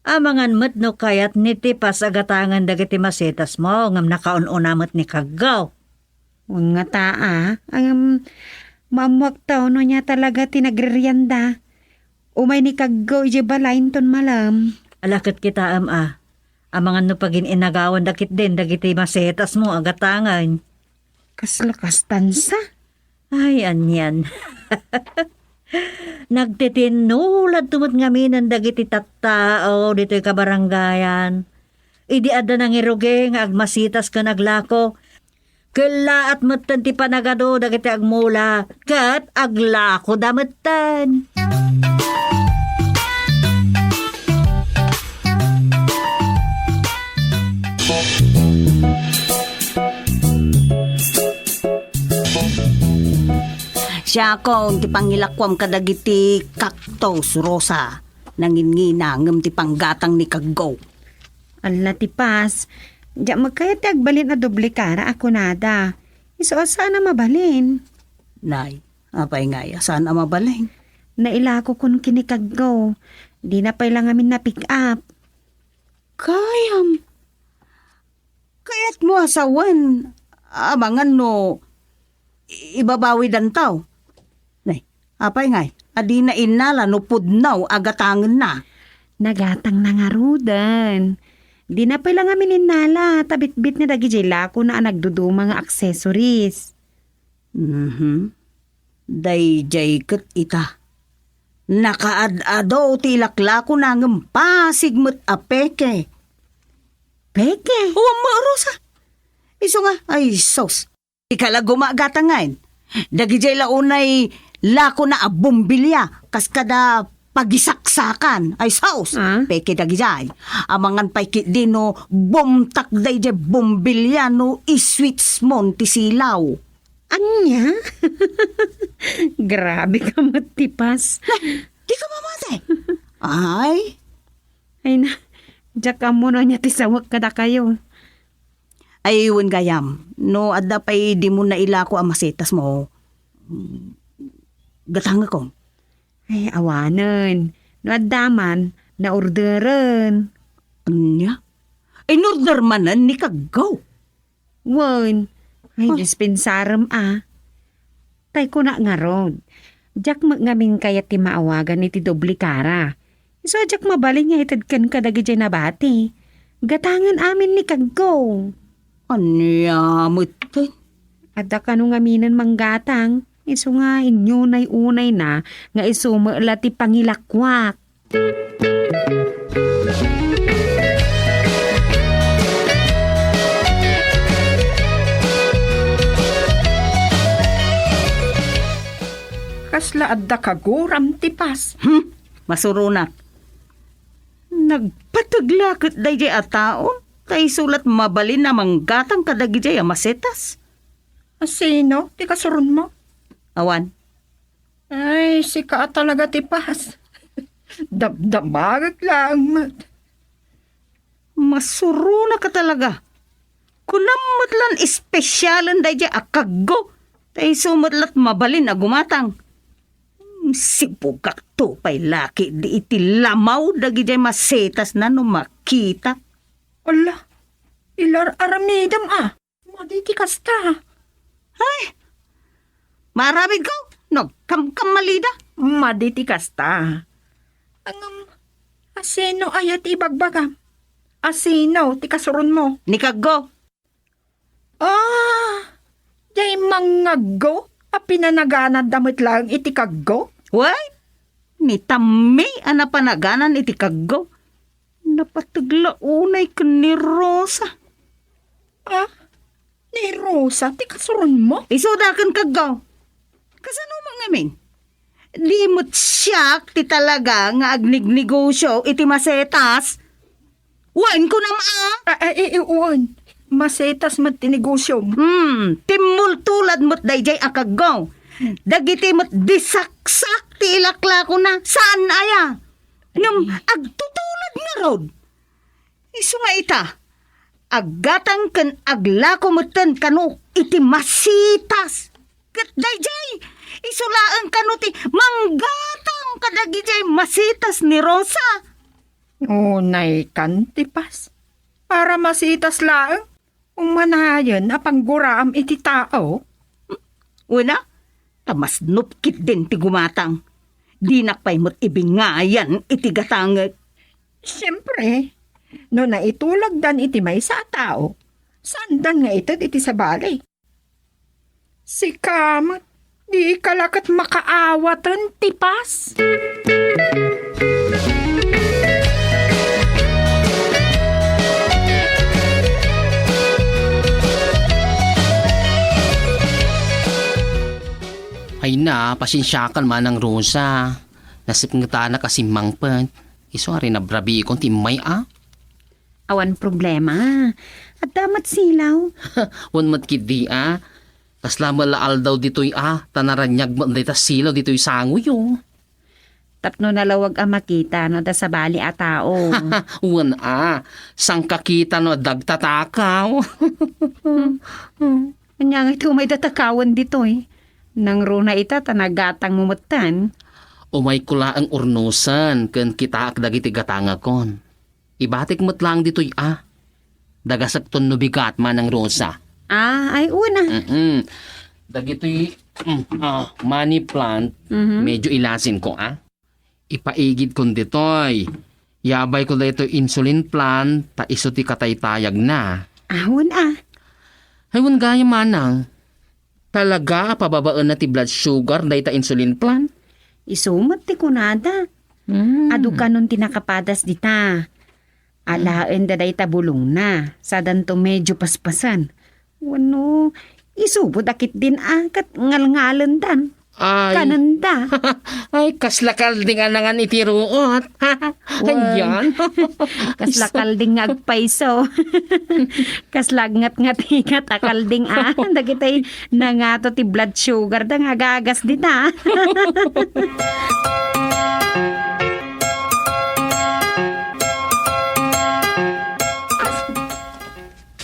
Amangan mo't no kayat ni tipas agatangan dagiti masitas mo ngam nakaun-unamot ni kagaw. Nga taa. Mamwag tao no niya talaga tinagriryanda. Umay ni kagaw ije balain ton malam. Alakit kita Amangan no pagin inagawan dakit din dagiti masetas mo agatangan. Kaslakas tansa. Ay, anyan. Nagtitinulad tumot ngaminan dagiti tattao dito'y kabarangayan. Idi ada nang iruge nga agmasitas ka naglako. Kala at matan ti panagado dagiti agmula. Kat aglako dametan. Siya ko, ti pangilakwam kadagiti cactus, Rosa. Nanginginangam ti panggatang ni kagaw. Ala tipas. Diya magkayat agbalin na doble kara ako nada. Iso sana mabalin. Nay, apay nga ya, saan ang mabaling? Nailako kun kinikaggo. Di na pa lang amin na pick up. Kayam. Kaya't mo asawan. Amangan no, ibabawi dan tao. Nay, apay nga, adi na inala no pudnaw agatangan na. Nagatang na nga rudan. Di na pa lang amin inala. Tabit-bit ni dagi lako na nagduduma nga accessories. Dayjay ket ita. Nakaad-ado tilaklako na ngempasig met apeke. Peke. Huwag maarosa. Iso nga, ay sos. Ikala gumagatangain. Dagijay launay lako na abumbilya. Kaskada pagisaksakan. Ay sos. Ah? Peke dagijay. Amangan paikit din no bumtak dayjay bumbilya no iswits mon ti silaw. Anya? Grabe ka matipas. Di ka mamatay. Ay, Ay na, diyak ka muna niya tisawag kada kayo. ayun gayam. No, adda pa'y di mo na ilako ang masetas mo. Gatanga ko. Ay, awanan. No, adaman, na orderan. Anya? In-order manan ni kagaw. Wan, ay, dispensaram Tay ko na nga ron. Diyak ngamin kaya ti maawagan ni ti dobli kara. So, diyak mabaling nga itadkan ka dagi dyan na bati. Gatangan amin ni kaggo. Anya, mutin. Adda ka nung aminan manggatang. Iso nga inyo nay unay na nga iso maala ti pangilakwak. Kasla adda kaguram tipas. Masurunak. Nagpataglakot dayjay a taon. Kay sulat mabalin na manggatang kadagijay a masetas. Asino, ti kasurun mo? Awan. Ay, sika talaga tipas. Dabdamagag lang. Masuruna ka talaga. Kunamot lan espesyalen dayjay a kaggo. Tay sumatlat mabalin a gumatang. Sipugak to pa'y laki di iti lamaw dagi jay masetas na no makita. Ala, ilar aramidam Maditi kasta. Marabid ko, no, kamkamalida. Maditi kasta. Ang asino ayat ibagbagam. Asino, ti kasurun mo. Nikaggo, Jay mangaggo. Pinanaganad damit lang iti kaggo. way, ni tami ana panaganan iti kaggo. Napatagla unay ka ni Rosa. Ni Rosa, ti kasurun mo. Isudakan kaggo. Kasano mangamin? Di mo't siyak ti talaga nga agnignegosyo iti masetas. Wan ko na Iwan. Masetas mat tinegosyo. Timul tulad mo't dayjay akagaw. Dagiti mo't disaksak ti ilakla ko na. Saan aya? Ngam agtutulad nga rod. Isu nga ita. Agatang kan aglako mo'ten kanu iti masitas. Kat dayjay. Isulaan kanu ti manggatang kadagijay masitas ni Rosa. Unay kan tipas. Para masitas laang. Umanayan apangguraam iti tao. Una, tamas nupkit din ti gumatang. Di nakpay mo't ibingayan iti gatangag. Siyempre, no naitulag dan iti may sa tao, saan dan nga ito iti sa balay? Si Kamat, di kalakat makaawatan tipas. Ay na, pasensyakan man ang Rosa. Nasip nga na kasi mangpet. Iso rin na brabi ikong timay Awan problema. At damat silaw. Wan mat kidi Kasla malaal daw dito'y tanaranyag mo dito silaw dito'y sangoy Tapno nalawag ang makita no da sa bali a tao. Wan sang kakita no dagtatakaw. Anya nga ito may tatakawan dito eh. Nang runa ita tanagatang mumutan. Umay kula ang urnusan ken kita ak dagiti gatanga kon. Ibatik mo't lang dito'y Dagasakton no bigat man ang rosa. Ay una. Dagito'y money plant, medyo ilasin ko Ipaigid kon dito'y. Yabay ko dito insulin plant, ta iso ti kataytayag na. Ahon Hayon gaya manang. Talaga pababaan na ti blood sugar dahi ta insulin plant? Isumat ti kunada. Adu ka nun tinakapadas dita. Alaen da day tabulong na. Sadan to medyo paspasan. Wano, isubod akit din kat ngal-ngalan dan. Ay, Kananda. ay kaslakal di nga nangan itiruot. Ayan. Kaslakalding agpaiso. Kaslagngat-ngat-ingat akalding Dagitay nangato ti blood sugar da nga gagas dita.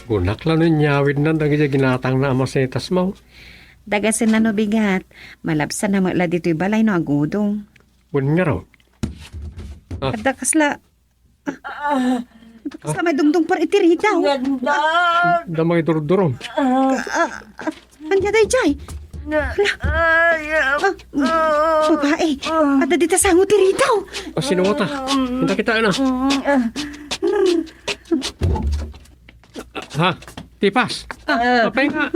Gunak lang nun nyawid na dagiti ginatang na amasetas mo. Dagasin na no bigat. Malabsan na mala dito'y balay no agudong. Bun nga raw. Kada kasla... Kasla may dungdung par itirita. Damay durdurom. Anya day jay. Babae. Ada dita sango tiritaw. Sinuwata. Hinta kita na. Ha? Tipas. Apay nga.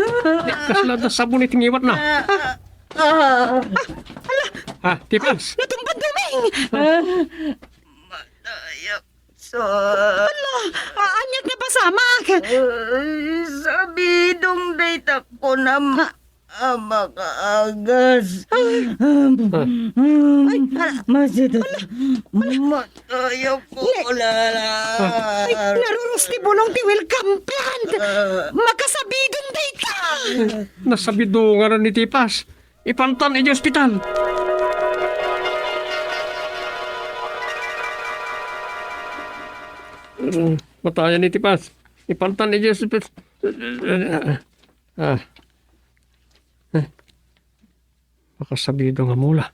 Kasla da sabon itingiwat na. Ha? Tipas. Natumpad duming. Anyag na pasamak. Sabi dong data ko na makaagas. Masidot. Matayo ko lala. Narurusti bulong ti welcome plant. Makasabidong data. Nasabido nga rin ni Tipas. Ipantan iji ospital. Mataya ni Tipas. Ipantan iji ospital. Makasabido nga mula.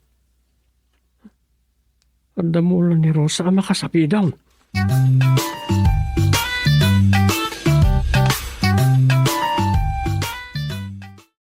Anda mula ni Rosa makasabidaw.